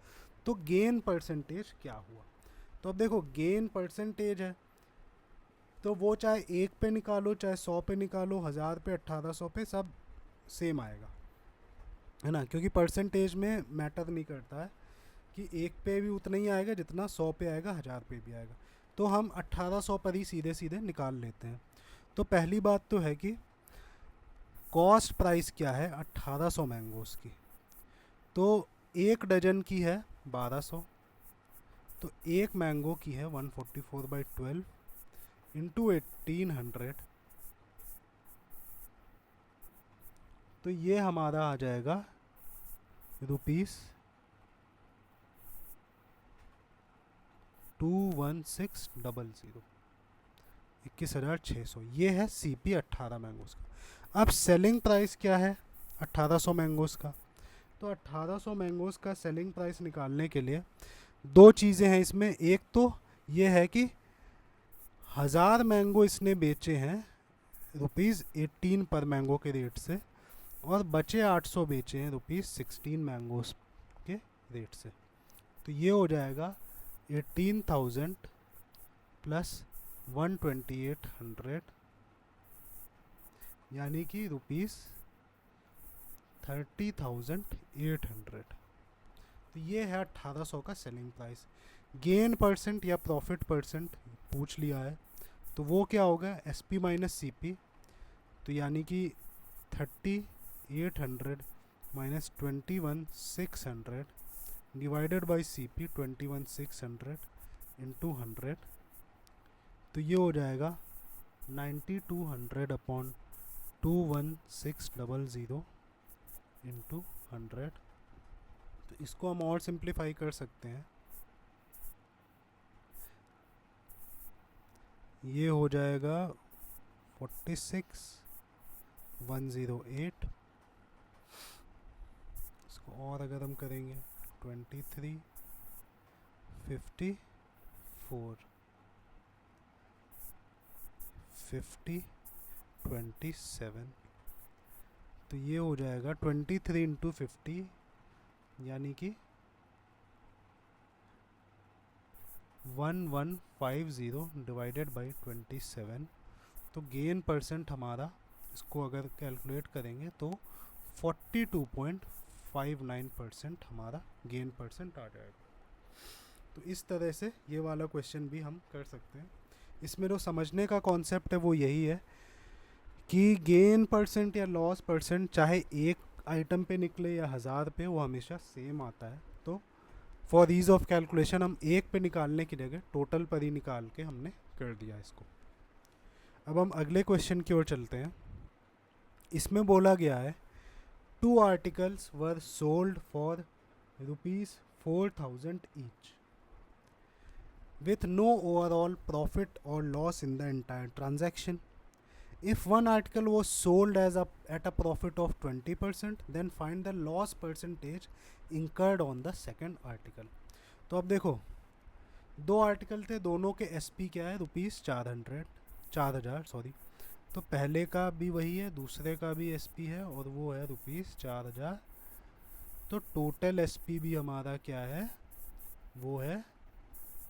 तो गेन परसेंटेज क्या हुआ? तो अब देखो गेन परसेंटेज है, तो वो चाहे 1 पे निकालो, चाहे 100 पे निकालो, 1000 पे, 1800 पे, सब सेम आएगा, है ना, क्योंकि परसेंटेज में मैटर नहीं करता है कि 1 पे भी उतना ही आएगा जितना 100 पे आएगा, 1000 पे भी आएगा। तो हम 1800 पर ही सीधे सीधे निकाल लेते हैं। तो पहली बात तो है कि कॉस्ट प्राइस क्या है 1800 मैंगोज़ की, तो 1 डजन की है 1200, तो 1 मैंगो की है 144/12 इंटू 1800, तो ये हमारा आ जाएगा ₹21,600, 21,600। ये है CP 18 मैंगोज़ का। अब सेलिंग प्राइस क्या है 1800 मैंगोज़ का? तो 1800 मैंगोज़ का सेलिंग प्राइस निकालने के लिए दो चीज़ें हैं इसमें। एक तो ये है कि 1000 मैंगो इसने बेचे हैं ₹18 पर मैंगो के रेट से, और बचे 800 बेचे हैं ₹16 मैंगोस के रेट से। तो ये हो जाएगा 18,000 प्लस 12800, यानी कि ₹30,800। तो ये है 1800 का सेलिंग प्राइस। गेन परसेंट या प्रॉफिट परसेंट पूछ लिया है, तो वो क्या होगा, S P minus C P, तो यानी कि 3800 minus 21600 divided by C P 21600 into 100, तो ये हो जाएगा 9200 अपॉन 21600 इंटू 100। तो इसको हम और सिंप्लीफाई कर सकते हैं, ये हो जाएगा 46108। इसको और अगर हम करेंगे 2354 5027, तो ये हो जाएगा 23 इंटू 50 यानी कि 1150 डिवाइडेड बाई 27। तो गेन परसेंट हमारा, इसको अगर कैलकुलेट करेंगे तो 42.59% हमारा गेन परसेंट आ जाएगा। तो इस तरह से ये वाला क्वेश्चन भी हम कर सकते हैं। इसमें जो समझने का कॉन्सेप्ट है वो यही है कि गेन परसेंट या लॉस परसेंट चाहे एक आइटम पे निकले या 1000 पे, वो हमेशा सेम आता है। तो फॉर ईज ऑफ कैलकुलेशन हम एक पे निकालने की जगह टोटल पर ही निकाल के हमने कर दिया इसको। अब हम अगले क्वेश्चन की ओर चलते हैं। इसमें बोला गया है 2 articles were sold for ₹4000 each with no overall profit or loss in the entire transaction. If one article was sold at a profit of 20%, then find the loss percentage incurred on the second article. तो अब देखो, 2 article थे, दोनों के SP क्या है, ₹4000 sorry. तो पहले का भी वही है, दूसरे का भी SP है और वो है ₹4000। तो टोटल SP भी हमारा क्या है, वो है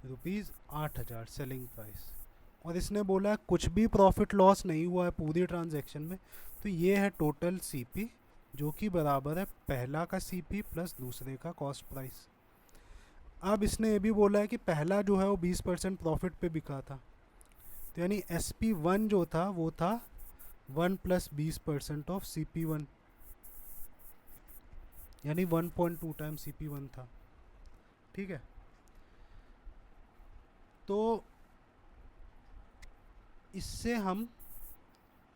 ₹8000 सेलिंग प्राइस। और इसने बोला कुछ भी प्रॉफिट लॉस नहीं हुआ है पूरी ट्रांजैक्शन में, तो ये है टोटल सीपी, जो कि बराबर है पहला का सीपी प्लस दूसरे का कॉस्ट प्राइस। अब इसने ये भी बोला है कि पहला जो है वो 20% प्रॉफिट पे बिका था, तो यानी SP1 जो था वो था 1 प्लस 20% ऑफ CP1, यानी 1.2 टाइम CP1 था। ठीक है, तो इससे हम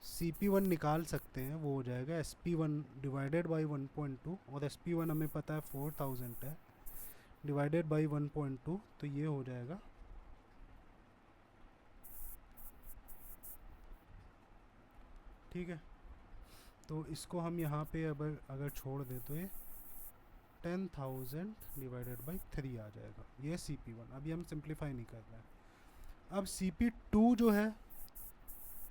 CP1 निकाल सकते हैं, वो हो जाएगा SP1 डिवाइडेड बाई 1.2, और SP1 हमें पता है 4000 है, डिवाइडेड बाई 1.2, तो ये हो जाएगा ठीक है। तो इसको हम यहाँ पे अगर छोड़ दें तो ये 10,000 डिवाइडेड बाई 3 आ जाएगा, ये CP1। अभी हम सिंप्लीफाई नहीं कर रहे हैं। अब CP2 जो है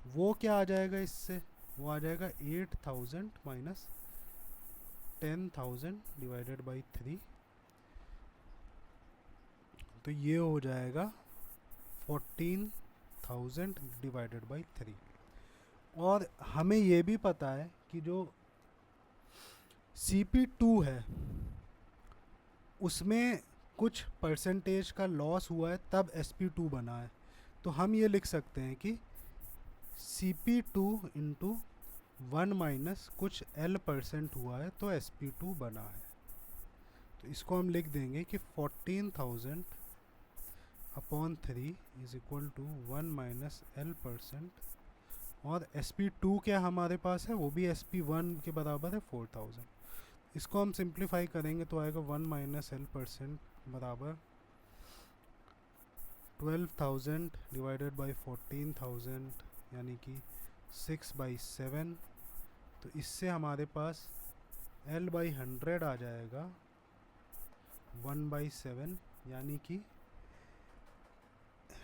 वो क्या आ जाएगा, इससे वो आ जाएगा 8000 माइनस 10,000 डिवाइडेड बाई 3, तो ये हो जाएगा 14,000 डिवाइडेड बाई 3। और हमें ये भी पता है कि जो CP2 है उसमें कुछ परसेंटेज का लॉस हुआ है, तब SP2 बना है। तो हम ये लिख सकते हैं कि CP2 इंटू 1 माइनस कुछ L% हुआ है, तो SP2 बना है। तो इसको हम लिख देंगे कि 14,000 upon 3 is equal to 1 minus L%, और SP2 क्या हमारे पास है, वो भी SP1 के बराबर है 4000। इसको हम सिंप्लीफाई करेंगे तो आएगा 1 माइनस L% बराबर 12,000 डिवाइडेड बाई 14,000, यानी कि 6/7। तो इससे हमारे पास L/100 आ जाएगा 1/7, यानी कि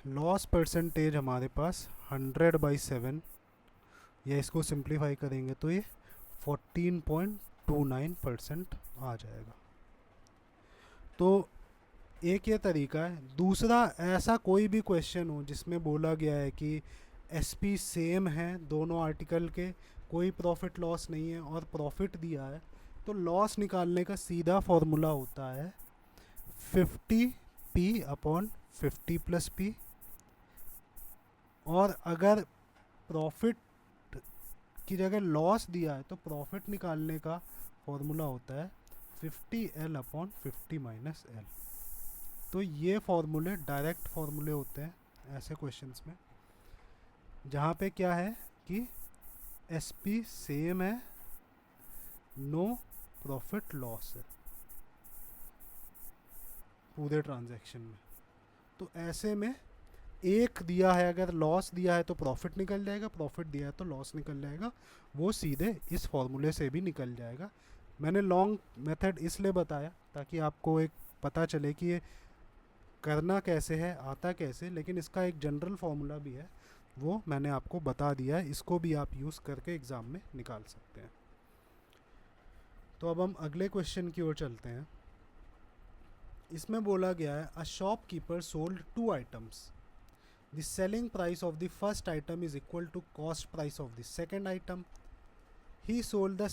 लॉस परसेंटेज हमारे पास 100/7, या इसको सिंप्लीफाई करेंगे तो ये 14.29% आ जाएगा। तो एक ये तरीका है। दूसरा, ऐसा कोई भी क्वेश्चन हो जिसमें बोला गया है कि SP सेम है दोनों आर्टिकल के, कोई प्रॉफिट लॉस नहीं है और प्रॉफिट दिया है, तो लॉस निकालने का सीधा फॉर्मूला होता है 50p/50 और अगर प्रॉफिट की जगह लॉस दिया है तो प्रॉफिट निकालने का फॉर्मूला होता है 50l/50 -l। तो ये फॉर्मूले डायरेक्ट फॉर्मूले होते हैं ऐसे क्वेश्चंस में, जहाँ पे क्या है कि एसपी सेम है, नो प्रॉफिट लॉस है पूरे ट्रांजैक्शन में। तो ऐसे में एक दिया है, अगर लॉस दिया है तो प्रॉफिट निकल जाएगा, प्रॉफिट दिया है तो लॉस निकल जाएगा, वो सीधे इस फॉर्मूले से भी निकल जाएगा। मैंने लॉन्ग मेथड इसलिए बताया ताकि आपको एक पता चले कि ये करना कैसे है, आता कैसे, लेकिन इसका एक जनरल फार्मूला भी है, वो मैंने आपको बता दिया है, इसको भी आप यूज़ करके एग्ज़ाम में निकाल सकते हैं। तो अब हम अगले क्वेश्चन की ओर चलते हैं। इसमें बोला गया है a shopkeeper sold 2 items, the selling price of the first item is equal to cost price of the second item. He sold the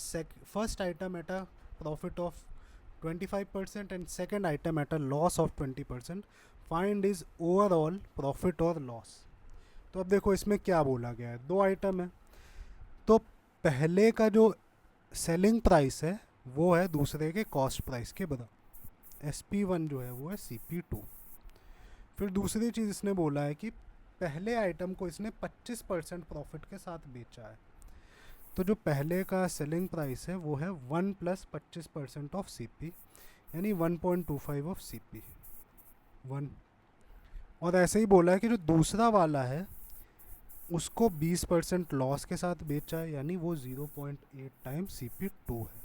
first item at a profit of 25% and second item at a loss of 20%. Find is overall profit और loss। तो अब देखो इसमें क्या बोला गया है, 2 item है, तो पहले का जो सेलिंग प्राइस है वो है दूसरे के कॉस्ट प्राइस के बराबर, SP1 जो है वो है CP2। फिर दूसरी चीज़ इसने बोला है कि पहले आइटम को इसने 25% प्रॉफिट के साथ बेचा है, तो जो पहले का सेलिंग प्राइस है वो है 1 + 25% ऑफ CP, यानी 1.25 ऑफ CP 1। और ऐसे ही बोला है कि जो दूसरा वाला है उसको 20% लॉस के साथ बेचा है, यानी वो 0.8 टाइम्स CP2 है।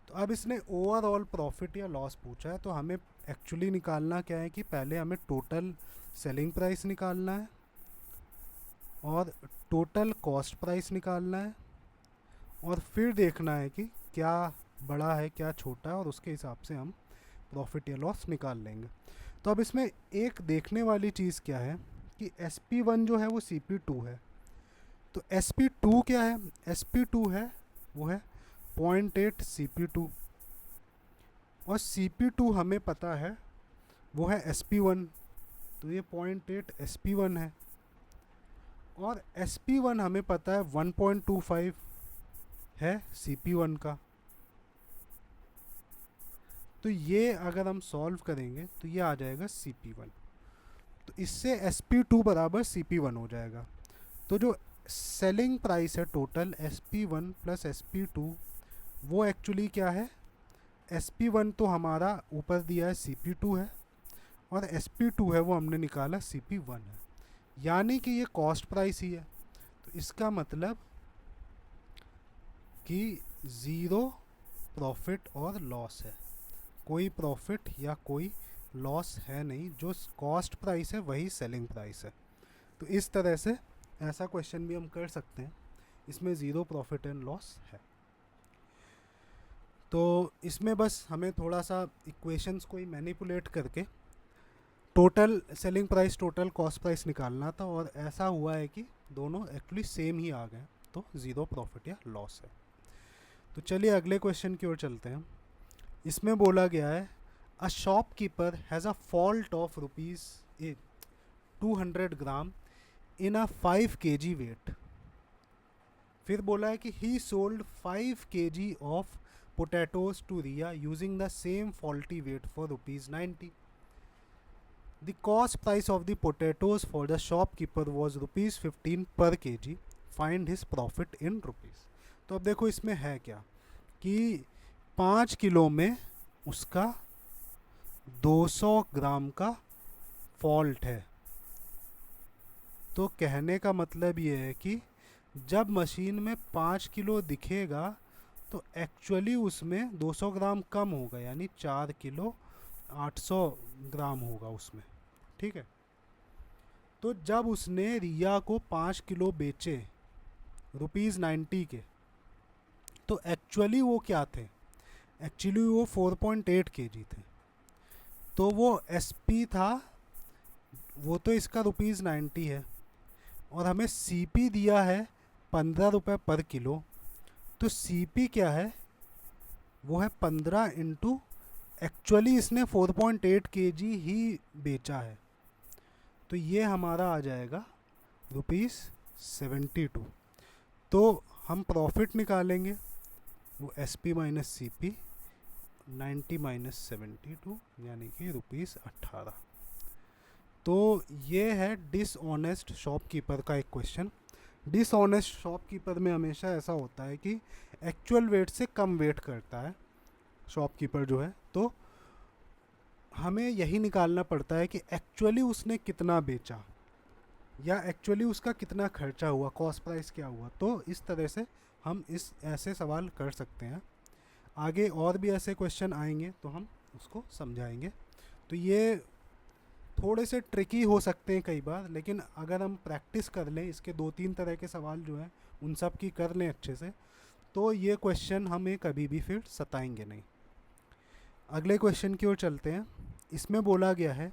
तो अब इसने ओवरऑल प्रॉफिट या लॉस पूछा है, तो हमें एक्चुअली निकालना क्या है कि पहले हमें टोटल सेलिंग प्राइस निकालना है और टोटल कॉस्ट प्राइस निकालना है, और फिर देखना है कि क्या बड़ा है क्या छोटा है, और उसके हिसाब से हम प्रॉफिट या लॉस निकाल लेंगे। तो अब इसमें एक देखने वाली चीज़ क्या है कि SP1 जो है वो CP2 है, तो SP2 क्या है, SP2 है वो है 0.8 CP2, और CP2 हमें पता है वो है SP1, तो ये 0.8 SP1 है, और SP1 हमें पता है 1.25 है CP1 का। तो ये अगर हम सॉल्व करेंगे तो ये आ जाएगा CP1, तो इससे SP2 बराबर CP1 हो जाएगा। तो जो सेलिंग प्राइस है टोटल SP1 + SP2 वो एक्चुअली क्या है, SP1 तो हमारा ऊपर दिया है CP2 है, और SP2 है वो हमने निकाला CP1 है, यानी कि ये कॉस्ट प्राइस ही है। तो इसका मतलब कि 0 प्रॉफिट और लॉस है, कोई प्रॉफिट या कोई लॉस है नहीं, जो कॉस्ट प्राइस है वही सेलिंग प्राइस है। तो इस तरह से ऐसा क्वेश्चन भी हम कर सकते हैं, इसमें 0 प्रॉफिट एंड लॉस है। तो इसमें बस हमें थोड़ा सा इक्वेशंस को ही मैनिपुलेट करके total selling price total cost price निकालना था, और ऐसा हुआ है कि दोनों एक्चुअली सेम ही आ गए, तो 0 प्रॉफिट या लॉस है। तो चलिए अगले क्वेश्चन की ओर चलते हैं। इसमें बोला गया है a shopkeeper has a fault of ₹200 gram in a 5 kg weight. फिर बोला है कि he sold 5 kg of potatoes to Riya using the same faulty weight for ₹90। The cost price of the potatoes for the shopkeeper was ₹15 per kg। Find his profit in rupees. तो अब देखो इसमें है क्या कि 5 किलो में उसका 200 ग्राम का फॉल्ट है। तो कहने का मतलब ये है कि जब मशीन में 5 किलो दिखेगा तो एक्चुअली उसमें 200 ग्राम कम होगा, यानी 4 किलो 800 ग्राम होगा उसमें, ठीक है। तो जब उसने रिया को 5 किलो बेचे ₹90 के, तो एक्चुअली वो क्या थे, एक्चुअली वो 4.8 kg थे। तो वो SP था, वो तो इसका ₹90 है, और हमें CP दिया है 15 रुपये पर किलो। तो CP क्या है, वो है 15 × एक्चुअली इसने 4.8 kg ही बेचा है, तो ये हमारा आ जाएगा ₹72। तो हम प्रॉफिट निकालेंगे, वो S P minus C P 90 minus 72 यानी कि ₹18। तो ये है डिसऑनेस्ट शॉपकीपर का एक क्वेश्चन। डिसऑनेस्ट शॉपकीपर में हमेशा ऐसा होता है कि एक्चुअल वेट से कम वेट करता है शॉपकीपर जो है, तो हमें यही निकालना पड़ता है कि एक्चुअली उसने कितना बेचा या एक्चुअली उसका कितना खर्चा हुआ, कॉस्ट प्राइस क्या हुआ। तो इस तरह से हम इस ऐसे सवाल कर सकते हैं। आगे और भी ऐसे क्वेश्चन आएंगे तो हम उसको समझाएंगे। तो ये थोड़े से ट्रिकी हो सकते हैं कई बार, लेकिन अगर हम प्रैक्टिस कर लें, इसके 2-3 तरह के सवाल जो हैं उन सब की कर लें अच्छे से, तो ये क्वेश्चन हमें कभी भी फिर सताएंगे नहीं। अगले क्वेश्चन की ओर चलते हैं। इसमें बोला गया है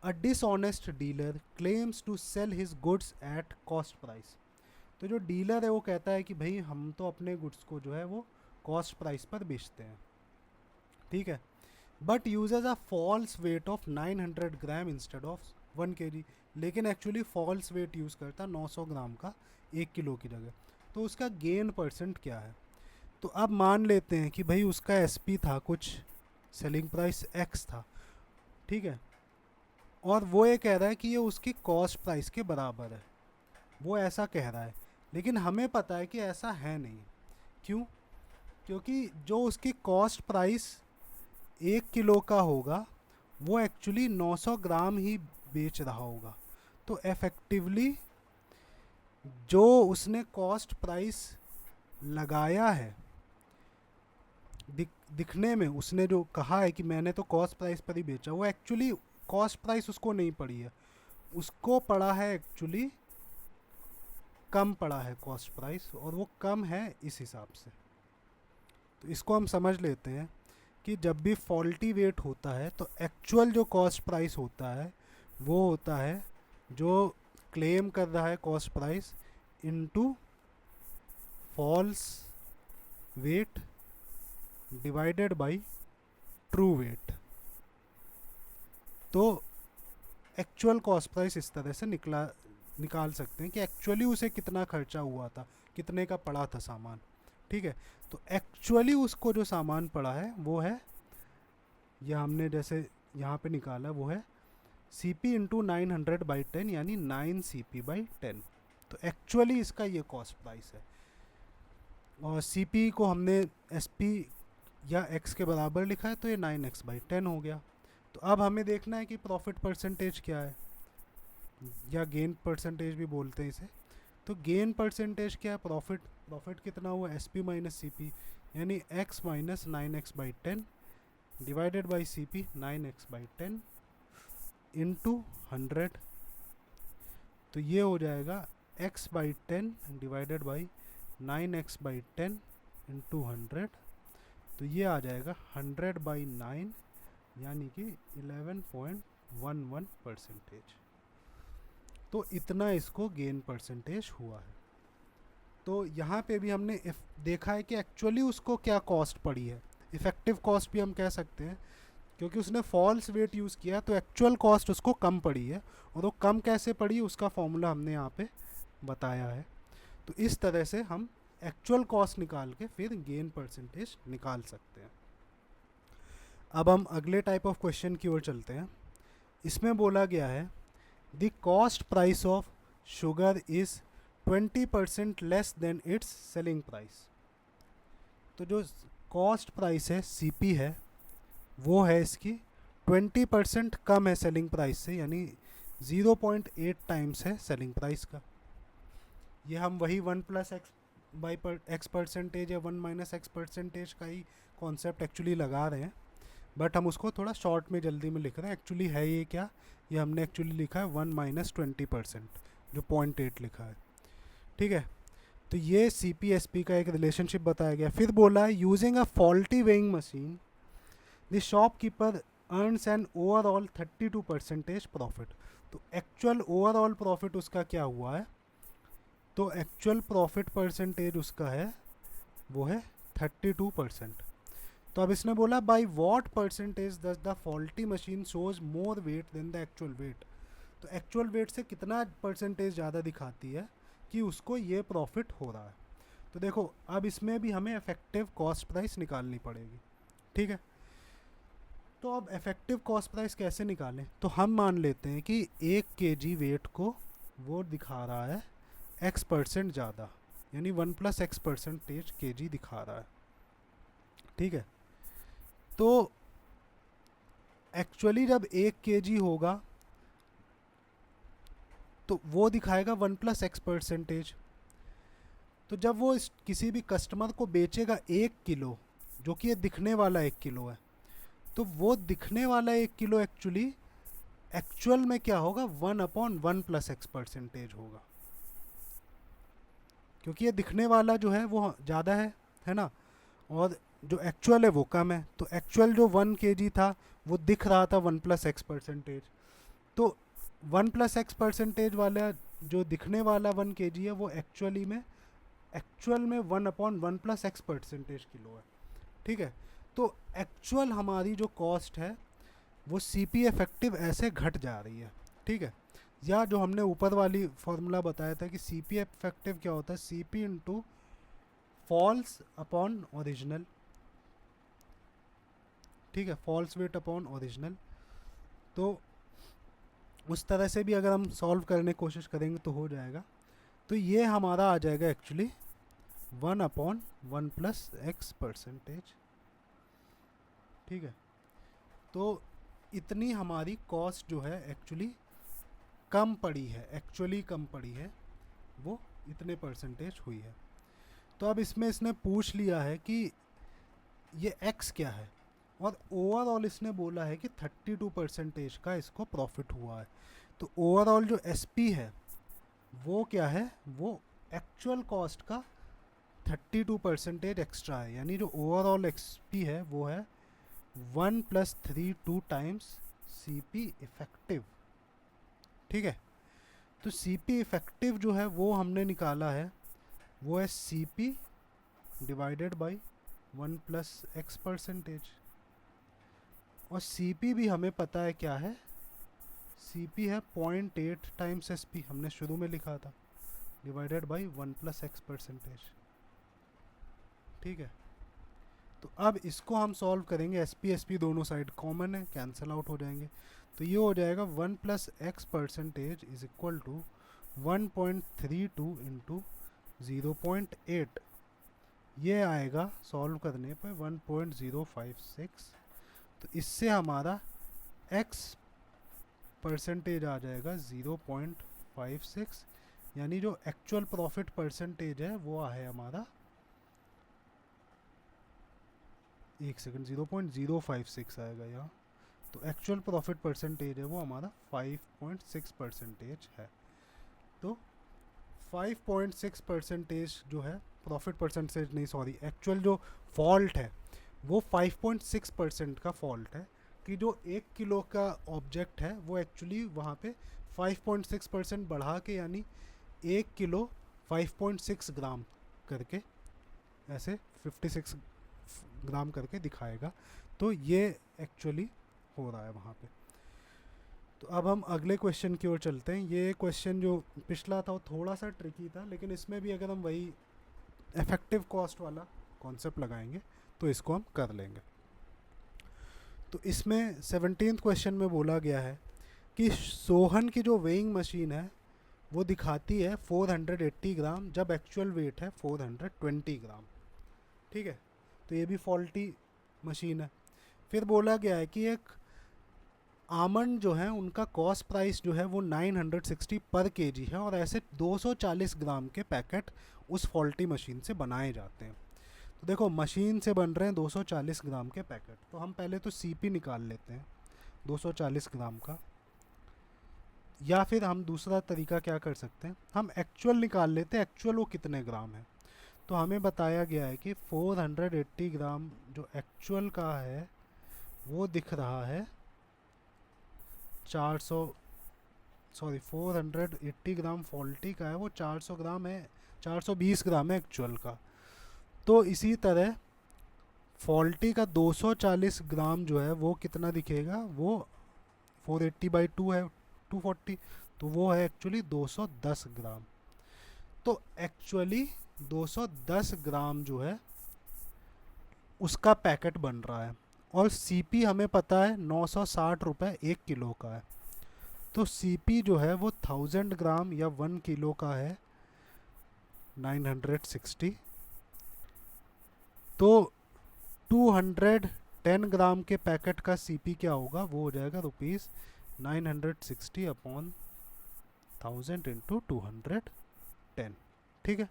a dishonest dealer claims to sell his goods at cost price. तो जो डीलर है वो कहता है कि भाई हम तो अपने गुड्स को जो है वो कॉस्ट प्राइस पर बेचते हैं, ठीक है, but uses a false weight of 900 gram instead of 1 kg। लेकिन एक्चुअली फॉल्स वेट यूज़ करता 900 ग्राम का 1 किलो की जगह। तो उसका गेन परसेंट क्या है। तो अब मान लेते हैं कि भाई उसका एसपी था कुछ, सेलिंग प्राइस एक्स था, ठीक है, और वो ये कह रहा है कि ये उसकी कॉस्ट प्राइस के बराबर है, वो ऐसा कह रहा है। लेकिन हमें पता है कि ऐसा है नहीं। क्यों? क्योंकि जो उसकी कॉस्ट प्राइस 1 किलो का होगा वो एक्चुअली 900 ग्राम ही बेच रहा होगा। तो इफ़ेक्टिवली जो उसने कॉस्ट प्राइस लगाया है, दिखने में उसने जो कहा है कि मैंने तो कॉस्ट प्राइस पर ही बेचा, वो एक्चुअली कॉस्ट प्राइस उसको नहीं पड़ी है, उसको पड़ा है एक्चुअली कम पड़ा है कॉस्ट प्राइस, और वो कम है इस हिसाब से। तो इसको हम समझ लेते हैं कि जब भी फॉल्टी वेट होता है तो एक्चुअल जो कॉस्ट प्राइस होता है वो होता है जो क्लेम कर रहा है cost price into false weight divided by true weight. तो एक्चुअल कॉस्ट प्राइस इस तरह से निकाल सकते हैं कि एक्चुअली उसे कितना खर्चा हुआ था, कितने का पड़ा था सामान, ठीक है। तो एक्चुअली उसको जो सामान पड़ा है वो है, यह हमने जैसे यहाँ पे निकाला, वो है सी पी इंटू 900/10 यानी 9 CP/10। तो एक्चुअली इसका ये कॉस्ट प्राइस है, और सी पी को हमने एस पी या एक्स के बराबर लिखा है तो ये 9x/10 हो गया। तो अब हमें देखना है कि प्रॉफिट परसेंटेज क्या है, या गेन परसेंटेज भी बोलते हैं इसे। तो गेन परसेंटेज क्या है, प्रॉफिट कितना हुआ, S P minus C P यानी x minus 9x/10 divided by C P 9x/10 into 100। तो ये हो जाएगा x/10 divided by 9x/10 into 100। तो ये आ जाएगा 100/9 यानी कि 11.11%। तो इतना इसको गेन परसेंटेज हुआ है। तो यहाँ पे भी हमने देखा है कि एक्चुअली उसको क्या कॉस्ट पड़ी है, इफ़ेक्टिव कॉस्ट भी हम कह सकते हैं, क्योंकि उसने फॉल्स वेट यूज़ किया तो एक्चुअल कॉस्ट उसको कम पड़ी है, और वो कम कैसे पड़ी उसका फॉर्मूला हमने यहाँ पे बताया है। तो इस तरह से हम एक्चुअल कॉस्ट निकाल के फिर गेन परसेंटेज निकाल सकते हैं। अब हम अगले टाइप ऑफ क्वेश्चन की ओर चलते हैं। इसमें बोला गया है the cost price of sugar is 20% less than it's selling price. तो जो कॉस्ट प्राइस है CP है वो है इसकी 20% कम है सेलिंग प्राइस से, यानी 0.8 टाइम्स है सेलिंग प्राइस का। ये हम वही 1 + x परसेंटेज या 1 - x परसेंटेज का ही कॉन्सेप्ट एक्चुअली लगा रहे हैं, बट हम उसको थोड़ा शॉर्ट में जल्दी में लिख रहे हैं। एक्चुअली है ये क्या, ये हमने एक्चुअली लिखा है 1 - 20%, जो 0.8 लिखा है, ठीक है। तो ये CP/SP का एक रिलेशनशिप बताया गया। फिर बोला है using a faulty weighing machine the shopkeeper earns an overall 32% profit. तो एक्चुअल ओवरऑल प्रॉफिट उसका क्या हुआ है, तो एक्चुअल प्रॉफिट परसेंटेज उसका है वो है 32%। तो अब इसने बोला by what percentage does the faulty machine shows more weight than the actual weight. तो एक्चुअल वेट से कितना परसेंटेज ज़्यादा दिखाती है कि उसको ये प्रॉफिट हो रहा है। तो देखो अब इसमें भी हमें इफेक्टिव कॉस्ट प्राइस निकालनी पड़ेगी, ठीक है। तो अब इफेक्टिव कॉस्ट प्राइस कैसे निकालें? तो हम मान लेते हैं कि 1 kg वेट को वो दिखा रहा है x% ज़्यादा, यानी 1+x% kg दिखा रहा है, ठीक है। तो एक्चुअली जब 1 kg होगा तो वो दिखाएगा 1+x%। तो जब वो किसी भी कस्टमर को बेचेगा 1 किलो, जो कि ये दिखने वाला 1 किलो है, तो वो दिखने वाला 1 किलो एक्चुअल में क्या होगा, 1/1+x% होगा, क्योंकि ये दिखने वाला जो है वो ज़्यादा है ना, और जो एक्चुअल है वो कम है। तो एक्चुअल जो 1 kg था वो दिख रहा था 1+x%। तो 1+x% वाला जो दिखने वाला 1 kg है वो एक्चुअल में 1/1+x% किलो है, ठीक है। तो एक्चुअल हमारी जो कॉस्ट है वो CP इफेक्टिव ऐसे घट जा रही है, ठीक है। या जो हमने ऊपर वाली फॉर्मूला बताया था कि CP इफेक्टिव क्या होता है, CP into false upon original, ठीक है, फॉल्स वेट अपॉन ओरिजिनल। तो उस तरह से भी अगर हम सॉल्व करने की कोशिश करेंगे तो हो जाएगा। तो ये हमारा आ जाएगा एक्चुअली 1/1+x%, ठीक है। तो इतनी हमारी कॉस्ट जो है एक्चुअली कम पड़ी है, वो इतने परसेंटेज हुई है। तो अब इसमें इसने पूछ लिया है कि ये x क्या है, और ओवरऑल इसने बोला है कि 32% का इसको प्रॉफिट हुआ है। तो ओवरऑल जो SP है वो क्या है, वो एक्चुअल कॉस्ट का 32% एक्स्ट्रा है, यानी जो ओवरऑल SP है वो है 1+32 टाइम्स CP इफेक्टिव, ठीक है। तो CP इफेक्टिव जो है वो हमने निकाला है, वो है CP डिवाइडेड बाई 1+x%। और CP भी हमें पता है क्या है, CP है 0.8 टाइम्स SP, हमने शुरू में लिखा था, डिवाइडेड बाई 1+x%, ठीक है। तो अब इसको हम सॉल्व करेंगे, SP दोनों साइड कॉमन है, कैंसिल आउट हो जाएंगे। तो ये हो जाएगा 1+x% is equal to 1.32 into 0.8, ये आएगा सॉल्व करने पर 1.056। तो इससे हमारा x% आ जाएगा 0.56, यानी जो एक्चुअल प्रॉफिट परसेंटेज है वो है हमारा 0.056 आएगा यहाँ। तो एक्चुअल प्रॉफिट परसेंटेज है वो हमारा 5.6% है। तो 5.6% जो है प्रॉफिट परसेंटेज नहीं, सॉरी, एक्चुअल जो फॉल्ट है वो 5.6% का फॉल्ट है, कि जो 1 किलो का ऑब्जेक्ट है वो एक्चुअली वहाँ पे 5.6% बढ़ा के, यानी 1 किलो 5.6 ग्राम करके, ऐसे 56 ग्राम करके दिखाएगा। तो ये एक्चुअली हो रहा है वहाँ पे। तो अब हम अगले क्वेश्चन की ओर चलते हैं। ये क्वेश्चन जो पिछला था वो थोड़ा सा ट्रिकी था, लेकिन इसमें भी अगर हम वही इफेक्टिव कॉस्ट वाला कॉन्सेप्ट लगाएंगे तो इसको हम कर लेंगे। तो इसमें 17th क्वेश्चन में बोला गया है कि सोहन की जो वेइंग मशीन है वो दिखाती है 480 ग्राम, जब एक्चुअल वेट है 420 ग्राम, ठीक है। तो ये भी फॉल्टी मशीन है। फिर बोला गया है कि एक आमंड जो है उनका कॉस्ट प्राइस जो है वो 960 पर केजी है, और ऐसे 240 ग्राम के पैकेट उस फॉल्टी मशीन से बनाए जाते हैं। तो देखो मशीन से बन रहे हैं 240 ग्राम के पैकेट, तो हम पहले तो CP निकाल लेते हैं 240 ग्राम का, या फिर हम दूसरा तरीका क्या कर सकते हैं, हम एक्चुअल निकाल लेते हैं, एक्चुअल वो कितने ग्राम है। तो हमें बताया गया है कि 480 ग्राम जो एक्चुअल का है वो दिख रहा है 480 ग्राम फॉल्टी का है, वो 400 ग्राम है, 420 ग्राम है एक्चुअल का। तो इसी तरह फॉल्टी का 240 ग्राम जो है वो कितना दिखेगा, वो 480/2 है 240, तो वो है एक्चुअली 210 ग्राम। तो एक्चुअली 210 ग्राम जो है उसका पैकेट बन रहा है, और सीपी हमें पता है 960 रुपये 1 किलो का है। तो सीपी जो है वो 1000 ग्राम या 1 किलो का है 960। तो 210 ग्राम के पैकेट का सीपी क्या होगा, वो हो जाएगा ₹960/1000 इंटू 210। ठीक है,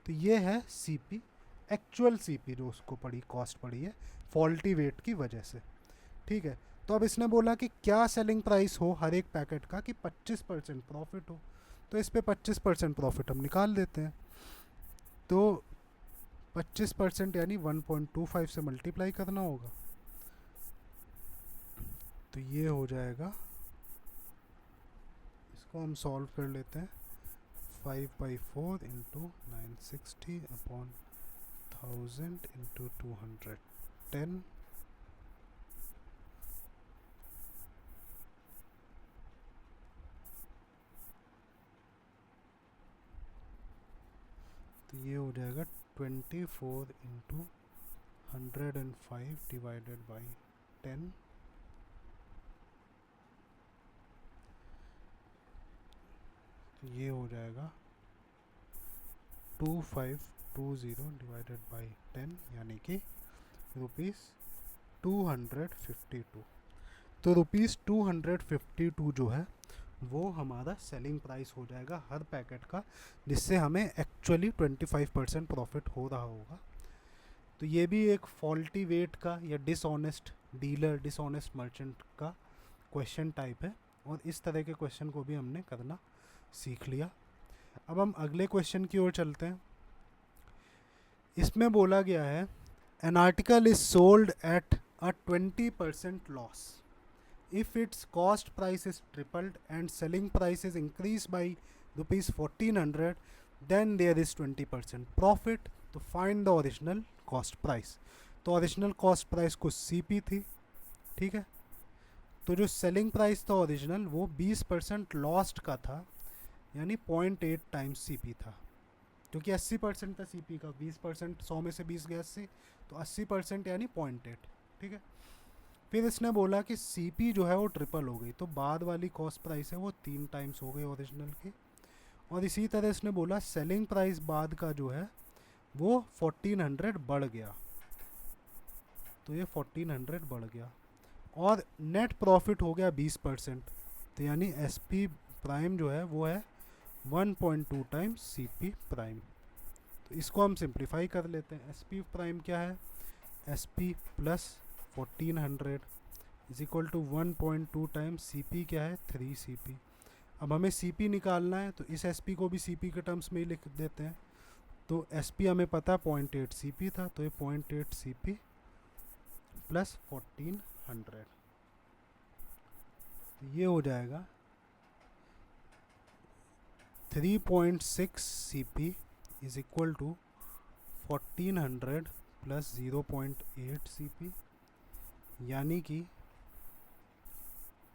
तो ये है सीपी, एक्चुअल सीपी जो उसको पड़ी कॉस्ट पड़ी है फॉल्टी वेट की वजह से। ठीक है, तो अब इसने बोला कि क्या सेलिंग प्राइस हो हर एक पैकेट का कि 25% प्रॉफिट हो, तो इस पे 25% प्रॉफिट हम निकाल देते हैं। तो 25% यानी 1.25 से मल्टीप्लाई करना होगा, तो ये हो जाएगा, इसको हम सॉल्व कर लेते हैं। 5/4 इंटू 960/1000 इंटू 210, तो ये हो जाएगा 24 इंटू 105 डिवाइडेड बाई 10, तो ये हो जाएगा 2520 डिवाइडेड बाई 10 यानी कि ₹252। तो ₹252 जो है वो हमारा सेलिंग प्राइस हो जाएगा हर पैकेट का, जिससे हमें एक्चुअली 25% प्रॉफिट हो रहा होगा। तो ये भी एक फॉल्टी वेट का या डिसऑनेस्ट डीलर डिसऑनेस्ट मर्चेंट का क्वेश्चन टाइप है, और इस तरह के क्वेश्चन को भी हमने करना सीख लिया। अब हम अगले क्वेश्चन की ओर चलते हैं। इसमें बोला गया है an article is sold at a 20% loss if its cost price is tripled and selling price is increased by ₹1400, then there is 20% profit. तो find the original cost price। तो ओरिजिनल कॉस्ट प्राइस को CP थी, ठीक है। तो जो selling price था original वो 20% लॉस्ट का था, यानी 0.8 टाइम्स CP था, क्योंकि 80% था CP का, 20% 100 में से 20 गया 80, तो 80% यानी 0.8। ठीक है, फिर इसने बोला कि सीपी जो है वो ट्रिपल हो गई, तो बाद वाली कॉस्ट प्राइस है वो 3 टाइम्स हो गई ओरिजिनल की। और इसी तरह इसने बोला सेलिंग प्राइस बाद का जो है वो 1400 बढ़ गया, तो ये 1400 बढ़ गया, और नेट प्रॉफिट हो गया 20%, तो यानी SP प्राइम जो है वो है 1.2 टाइम्स CP प्राइम। तो इसको हम सिंप्लीफाई कर लेते हैं। SP प्राइम क्या है, SP plus 1400 is equal to 1.2 times CP क्या है 3CP। अब हमें CP निकालना है, तो इस SP को भी CP के टर्म्स में ही लिख देते हैं। तो SP हमें पता है 0.8 CP था, तो ये 0.8 CP प्लस 1400, तो ये हो जाएगा 3.6 CP is equal to 1400 plus 0.8 CP, यानी कि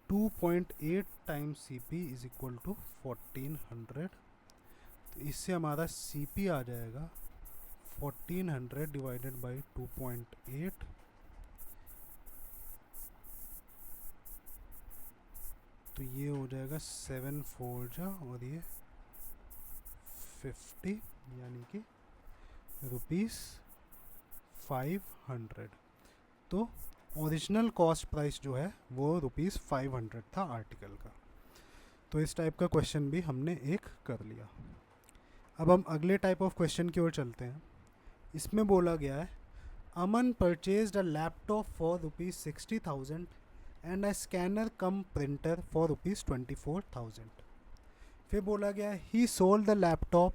2.8 times CP is equal to 1400। तो इससे हमारा CP आ जाएगा 1400 डिवाइडेड बाई 2.8, तो ये हो जाएगा 7 4 जा और ये 50, यानी कि ₹500। तो ओरिजिनल कॉस्ट प्राइस जो है वो ₹500 था आर्टिकल का। तो इस टाइप का क्वेश्चन भी हमने एक कर लिया। अब हम अगले टाइप ऑफ क्वेश्चन की ओर चलते हैं। इसमें बोला गया है Aman purchased a laptop for ₹60,000 and a scanner cum printer for ₹24,000। फिर बोला गया है he sold the laptop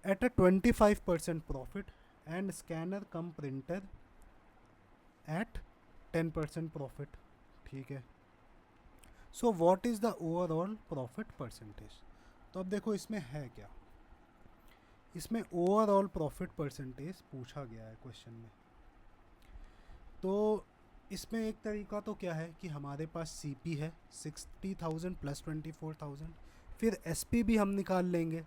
at a 25% profit and scanner cum printer at 10% profit. ठीक है, so what is the overall profit percentage. तो अब देखो इसमें है क्या, इसमें ओवरऑल प्रॉफिट परसेंटेज पूछा गया है क्वेश्चन में। तो इसमें एक तरीका तो क्या है कि हमारे पास सीपी है 60,000 प्लस 24,000, फिर एसपी भी हम निकाल लेंगे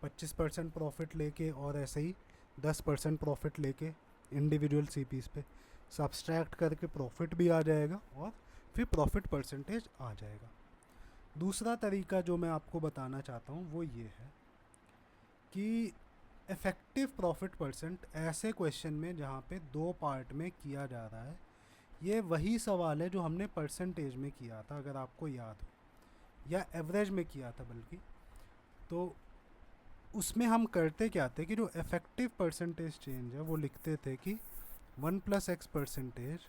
25% प्रॉफिट लेके, और ऐसे ही 10% प्रॉफिट लेके इंडिविजुअल सीपीज़ पे सब्सट्रैक्ट करके प्रॉफिट भी आ जाएगा और फिर प्रॉफिट परसेंटेज आ जाएगा। दूसरा तरीका जो मैं आपको बताना चाहता हूँ वो ये है कि इफ़ेक्टिव प्रॉफिट परसेंट ऐसे क्वेश्चन में जहाँ पे दो पार्ट में किया जा रहा है, ये वही सवाल है जो हमने परसेंटेज में किया था अगर आपको याद हो, या एवरेज में किया था बल्कि। तो उसमें हम करते क्या थे कि जो इफ़ेक्टिव परसेंटेज चेंज है वो लिखते थे कि 1+x परसेंटेज,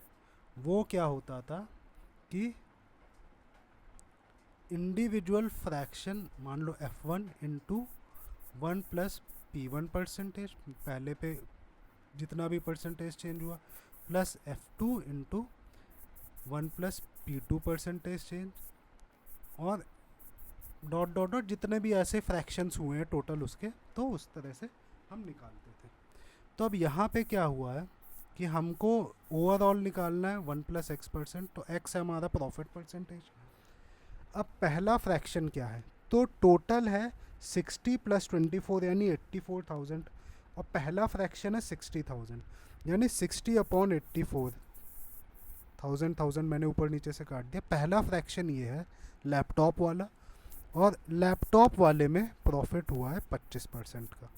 वो क्या होता था कि इंडिविजुअल फ्रैक्शन मान लो f1 इंटू 1+p1 परसेंटेज, पहले पे जितना भी परसेंटेज चेंज हुआ, plus f2 into 1+p2 percentage change, और डॉट डॉट डॉट जितने भी ऐसे फ्रैक्शंस हुए हैं टोटल उसके, तो उस तरह से हम निकालते थे। तो अब यहाँ पे क्या हुआ है कि हमको ओवरऑल निकालना है 1+x परसेंट, तो x है हमारा प्रॉफिट परसेंटेज। अब पहला फ्रैक्शन क्या है, तो टोटल है 60 प्लस 24 यानी 84,000, और पहला फ्रैक्शन है 60,000 यानी 60/84, 1000 मैंने ऊपर नीचे से काट दिया। पहला फ्रैक्शन ये है लैपटॉप वाला, और लैपटॉप वाले में प्रॉफिट हुआ है 25% का।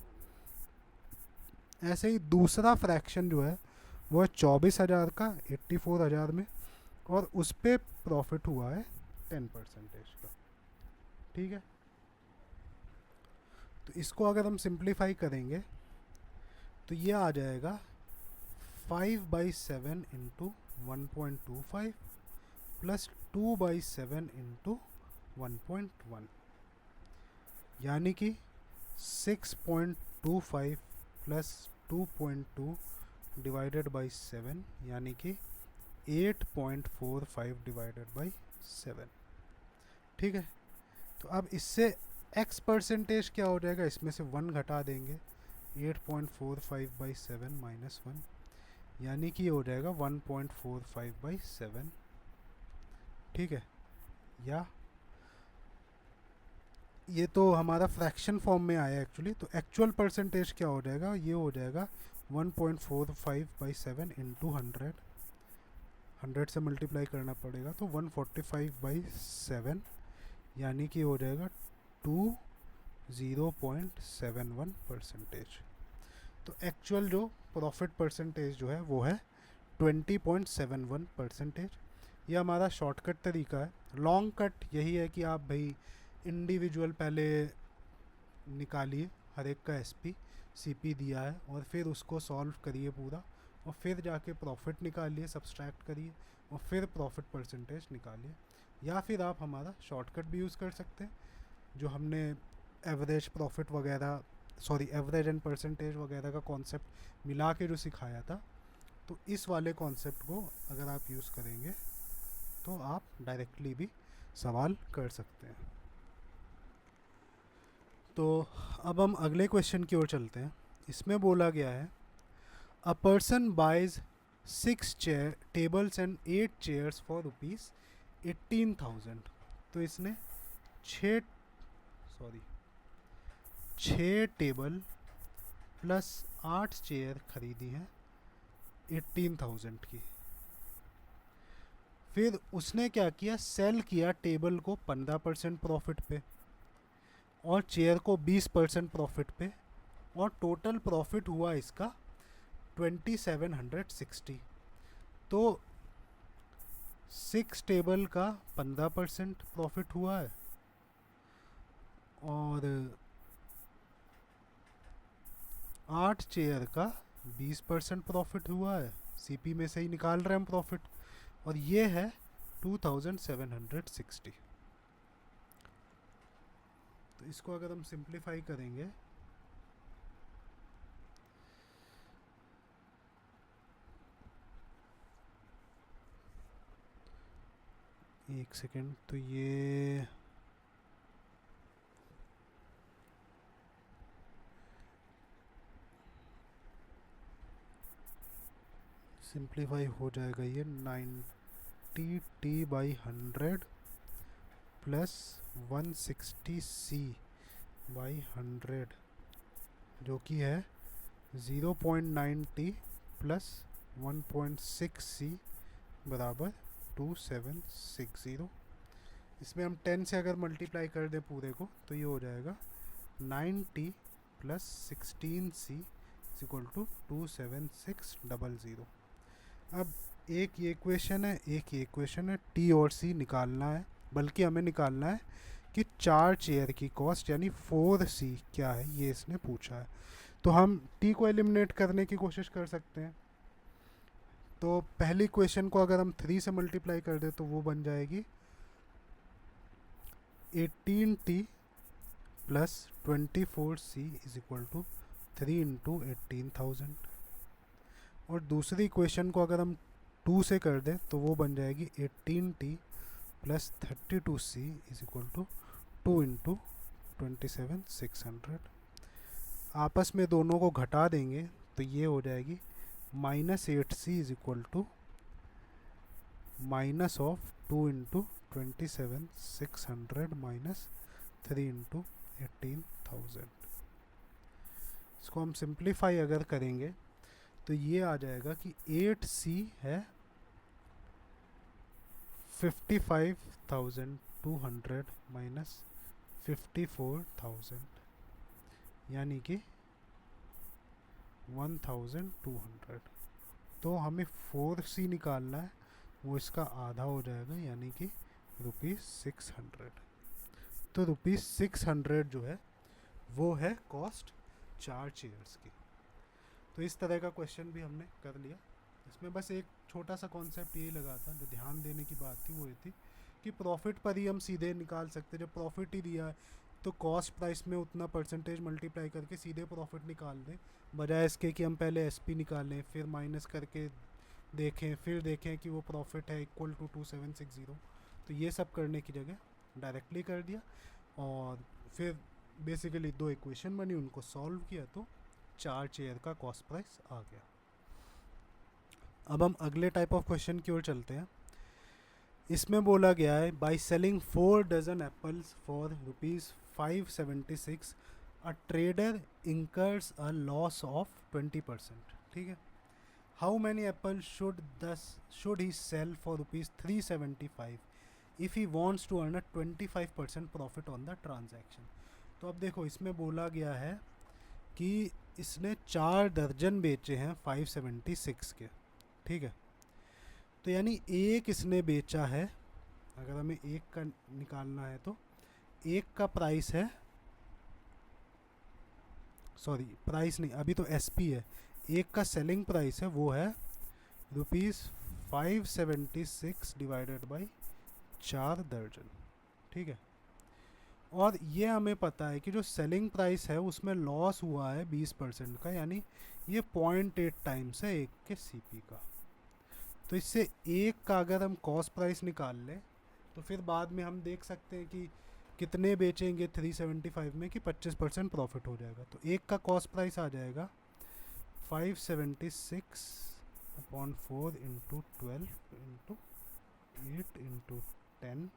ऐसे ही दूसरा फ्रैक्शन जो है वो है 24,000 का 84,000 में, और उस पर प्रॉफिट हुआ है 10% का। ठीक है, तो इसको अगर हम सिंप्लीफाई करेंगे तो ये आ जाएगा 5/7 इंटू 1.25 प्लस 2/7 इंटू 1.1, यानी कि 6.25 प्लस 2.2 डिवाइडेड बाई 7, यानी कि 8.45 डिवाइडेड बाई 7। ठीक है, तो अब इससे x परसेंटेज क्या हो जाएगा, इसमें से 1 घटा देंगे, 8.45/7 माइनस 1, यानी कि ये हो जाएगा 1.45/7। ठीक है, या ये तो हमारा फ्रैक्शन फॉर्म में आया एक्चुअली, तो एक्चुअल परसेंटेज क्या हो जाएगा, ये हो जाएगा 1.45/7 इंटू 100 से मल्टीप्लाई करना पड़ेगा, तो 145/7, यानी कि हो जाएगा 20.71 परसेंटेज। तो एक्चुअल जो प्रॉफिट परसेंटेज जो है वो है 20.71 परसेंटेज। ये हमारा शॉर्टकट तरीका है। लॉन्ग कट यही है कि आप भाई इंडिविजुअल पहले निकालिए, हर एक का एसपी सीपी दिया है, और फिर उसको सॉल्व करिए पूरा, और फिर जाके प्रॉफिट निकालिए, सब्सट्रैक्ट करिए, और फिर प्रॉफिट परसेंटेज निकालिए। या फिर आप हमारा शॉर्टकट भी यूज़ कर सकते हैं, जो हमने एवरेज प्रॉफिट वगैरह, सॉरी एवरेज एंड परसेंटेज वगैरह का कॉन्सेप्ट मिला के जो सिखाया था, तो इस वाले कॉन्सेप्ट को अगर आप यूज़ करेंगे तो आप डायरेक्टली भी सवाल कर सकते हैं। तो अब हम अगले क्वेश्चन की ओर चलते हैं। इसमें बोला गया है a person buys 6 tables and 8 chairs for ₹18,000। तो इसने 6 टेबल प्लस 8 चेयर खरीदी हैं 18,000 की। फिर उसने क्या किया, सेल किया टेबल को 15% प्रॉफिट पे और चेयर को 20% प्रॉफिट पे, और टोटल प्रॉफिट हुआ इसका 2760। तो 6 टेबल का 15% प्रॉफिट हुआ है और 8 चेयर का 20% प्रॉफिट हुआ है। सीपी में से ही निकाल रहे हैं हम प्रॉफिट, और ये है 2760। तो इसको अगर हम सिंप्लीफाई करेंगे एक सेकेंड, तो ये सिंप्लीफाई हो जाएगा ये 90t/100 प्लस 160c/100 जो कि है 0.9t प्लस 1.6c बराबर 2760। इसमें हम 10 से अगर मल्टीप्लाई कर दें पूरे को तो ये हो जाएगा 9t plus 16c is equal to 27600। अब एक ये इक्वेशन है, एक ये इक्वेशन है, टी और सी निकालना है, बल्कि हमें निकालना है कि 4 चेयर की कॉस्ट यानी 4c क्या है, ये इसने पूछा है। तो हम टी को एलिमिनेट करने की कोशिश कर सकते हैं। तो पहली इक्वेशन को अगर हम 3 से मल्टीप्लाई कर दें तो वो बन जाएगी 18t plus 24c is equal to 3 into 18,000। और दूसरी इक्वेशन को अगर हम 2 से कर दें तो वो बन जाएगी 18t plus 32c is equal to 2 into 27,600। आपस में दोनों को घटा देंगे तो ये हो जाएगी -8c is equal to minus of 2 into 27,600 minus 3 into 18,000। इसको हम सिंप्लीफाई अगर करेंगे तो ये आ जाएगा कि 8c है 55,200 माइनस 54,000 यानी कि 1,200। तो हमें 4c निकालना है, वो इसका आधा हो जाएगा यानी कि ₹600। तो ₹600 जो है वो है कॉस्ट 4 चेयर्स की। तो इस तरह का क्वेश्चन भी हमने कर लिया। इसमें बस एक छोटा सा कॉन्सेप्ट यही लगा था, जो ध्यान देने की बात थी वो ये थी कि प्रॉफिट पर ही हम सीधे निकाल सकते। जब प्रॉफिट ही दिया है तो कॉस्ट प्राइस में उतना परसेंटेज मल्टीप्लाई करके सीधे प्रॉफिट निकाल दें, बजाय इसके कि हम पहले एसपी निकालें, फिर माइनस करके देखें, फिर देखें कि वो प्रॉफिट है इक्वल टू 2760। तो ये सब करने की जगह डायरेक्टली कर दिया और फिर बेसिकली 2 इक्वेशन बनी, उनको सॉल्व किया तो 4 चेयर का कॉस्ट प्राइस आ गया। अब हम अगले टाइप ऑफ क्वेश्चन की ओर चलते हैं। इसमें बोला गया है by selling 4 dozen apples for ₹576 a trader incurs a loss of 20%। ठीक है। How many apple should he sell for ₹375 if he wants to earn a 25% profit on the transaction. तो अब देखो इसमें बोला गया है कि इसने 4 दर्जन बेचे हैं 576 के। ठीक है। तो यानी एक इसने बेचा है, अगर हमें एक का निकालना है तो एक का प्राइस है, सॉरी प्राइस नहीं, अभी तो एसपी है, एक का सेलिंग प्राइस है वो है ₹576 डिवाइडेड बाई 4 दर्जन। ठीक है। और ये हमें पता है कि जो सेलिंग प्राइस है उसमें लॉस हुआ है 20% का, यानी ये 0.8 टाइम्स है एक के सीपी का। तो इससे एक का अगर हम कॉस्ट प्राइस निकाल लें तो फिर बाद में हम देख सकते हैं कि कितने बेचेंगे 375 में कि 25% प्रॉफिट हो जाएगा। तो एक का कॉस्ट प्राइस आ जाएगा 576/4 इंटू 12 इंटू 8 इंटू 10।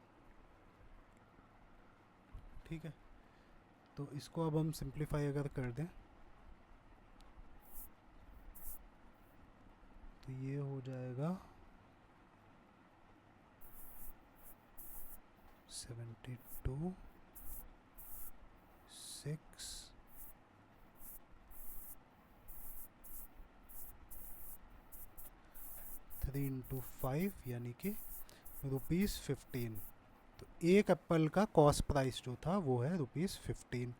ठीक है। तो इसको अब हम सिंप्लीफाई अगर कर दें तो ये हो जाएगा 72 6 3 इंटू 5 यानी कि ₹15। तो एक एप्पल का कॉस्ट प्राइस जो था वो है ₹15।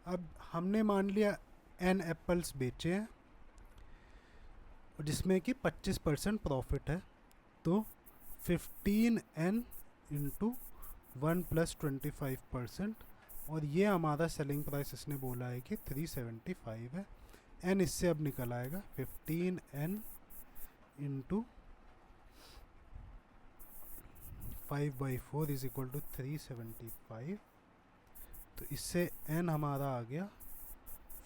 अब हमने मान लिया n एप्पल्स बेचे हैं जिसमें कि 25% प्रॉफिट है, तो 15n इंटू 1 प्लस 25%, और ये हमारा सेलिंग प्राइस इसने बोला है कि 375 है। n इससे अब निकल आएगा 15n into 5/4 is equal to 375। तो इससे n हमारा आ गया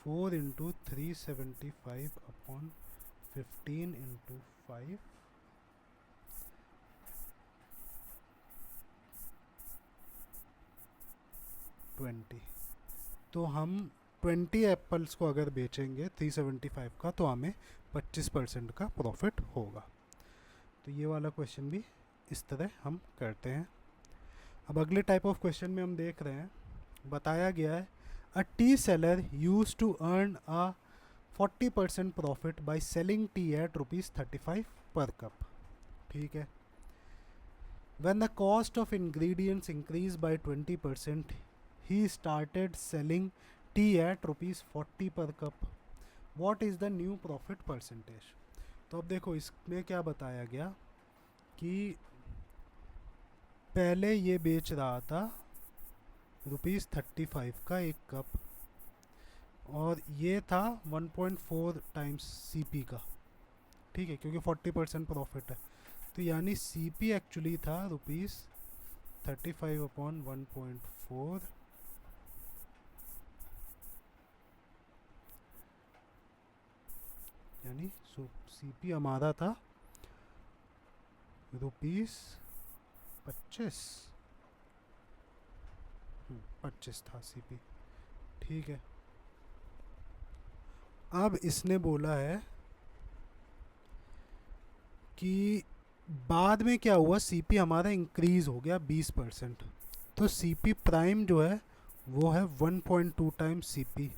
4 इंटू 375 अपॉन 15 इंटू 5 20। तो हम 20 एप्पल्स को अगर बेचेंगे 375 का तो हमें 25% का प्रॉफिट होगा। तो ये वाला क्वेश्चन भी इस तरह हम करते हैं। अब अगले टाइप ऑफ क्वेश्चन में हम देख रहे हैं, बताया गया है a tea seller use to earn a 40% profit by selling tea at ₹35 per cup. ठीक है। When the cost of ingredients increased by 20%, he started selling tea at ₹40 per cup. What is the new profit percentage? तो अब देखो इसमें क्या बताया गया कि पहले ये बेच रहा था ₹35 का एक कप, और ये था 1.4 टाइम्स CP का। ठीक है, क्योंकि 40% प्रॉफिट है, तो यानी CP एक्चुअली था ₹35 अपॉन 1.4, यानी CP हमारा था ₹25, 25 था CP। ठीक है। अब इसने बोला है कि बाद में क्या हुआ, CP हमारा इंक्रीज हो गया 20%, तो CP प्राइम जो है वो है 1.2 टाइम्स CP,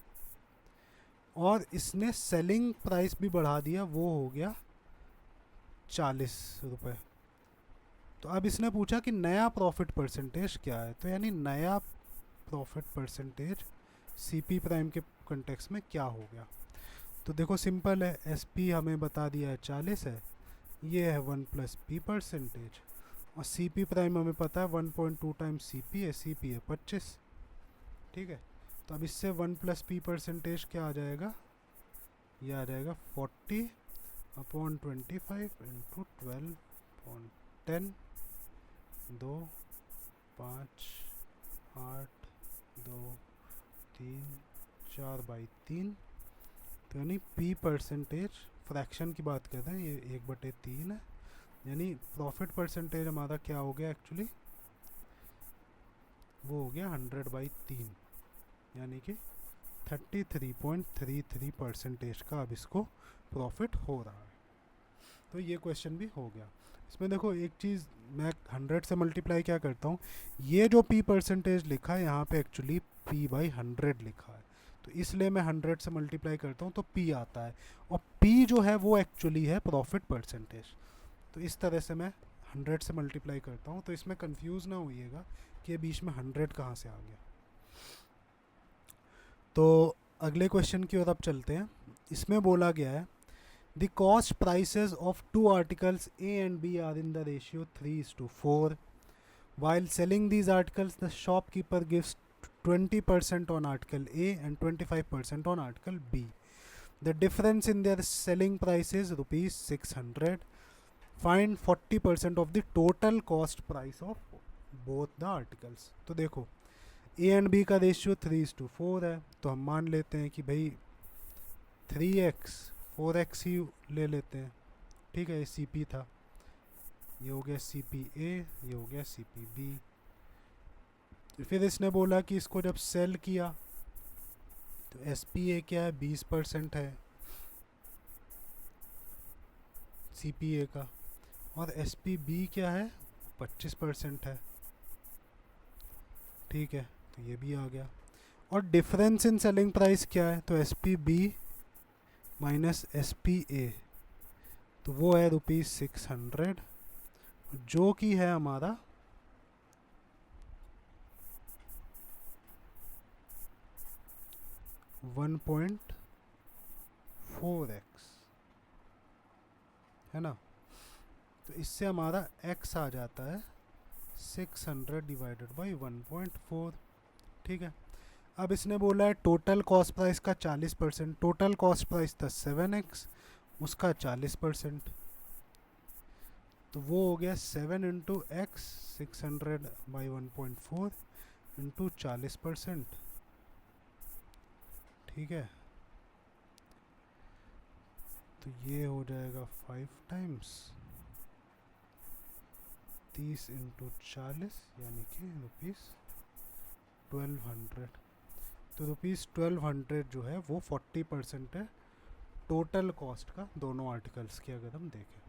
और इसने सेलिंग प्राइस भी बढ़ा दिया, वो हो गया ₹40। तो अब इसने पूछा कि नया प्रॉफिट परसेंटेज क्या है, तो यानी नया प्रॉफिट परसेंटेज CP प्राइम के कंटेक्स्ट में क्या हो गया। तो देखो सिंपल है, SP हमें बता दिया है 40 है, ये है 1 प्लस P परसेंटेज, और CP प्राइम हमें पता है 1.2 टाइम्स CP है, CP है 25। ठीक है। तो अब इससे 1 प्लस P परसेंटेज क्या आ जाएगा, ये आ जाएगा 40 अपॉन 25 इंटू 12 अपॉन 10, 2 5 8 2 3 4/3। तो यानी P परसेंटेज फ्रैक्शन की बात कर रहे हैं, ये 1/3 है, यानी प्रॉफिट परसेंटेज हमारा क्या हो गया एक्चुअली, वो हो गया 100/3, यानी कि 33.33% का अब इसको प्रॉफिट हो रहा है। तो ये क्वेश्चन भी हो गया। इसमें देखो एक चीज़, मैं 100 से मल्टीप्लाई क्या करता हूँ, ये जो P परसेंटेज लिखा है यहाँ पे एक्चुअली P/100 लिखा है, तो इसलिए मैं 100 से मल्टीप्लाई करता हूँ तो P आता है, और P जो है वो एक्चुअली है प्रॉफिट परसेंटेज। तो इस तरह से मैं 100 से मल्टीप्लाई करता हूँ, तो इसमें कंफ्यूज ना होइएगा कि बीच में 100 कहाँ से आ गया। तो अगले क्वेश्चन की ओर अब चलते हैं। इसमें बोला गया है the cost prices of 2 articles A and B are in the ratio 3:4. While selling these articles, the shopkeeper gives 20% on article A and 25% on article B. The difference in their selling price is ₹600. Find 40% of the total cost price of both the articles. तो देखो A and B का ratio 3:4 है, तो हम मान लेते हैं कि भाई 3x 4x ही ले लेते हैं। ठीक है, ये CP था, ये हो गया CPA, ये हो गया CPB। फिर इसने बोला कि इसको जब सेल किया तो SPA क्या है, 20% है CPA का, और SPB क्या है, 25% है। ठीक है, तो ये भी आ गया। और डिफरेंस इन सेलिंग प्राइस क्या है, तो SPB माइनस SPA, तो वो है ₹600, जो कि है हमारा 1.4x, है ना। तो इससे हमारा x आ जाता है 600 डिवाइडेड बाई 1.4। ठीक है। अब इसने बोला है टोटल कॉस्ट प्राइस का 40%, टोटल कॉस्ट प्राइस था 7x, उसका 40%, तो वो हो गया 7 इंटू एक्स 600/1.4 इंटू 40%। ठीक है, तो ये हो जाएगा 5 टाइम्स 30 इंटू 40 यानी कि ₹1200। तो ₹1200 जो है वो 40% है टोटल कॉस्ट का दोनों आर्टिकल्स की, अगर हम देखें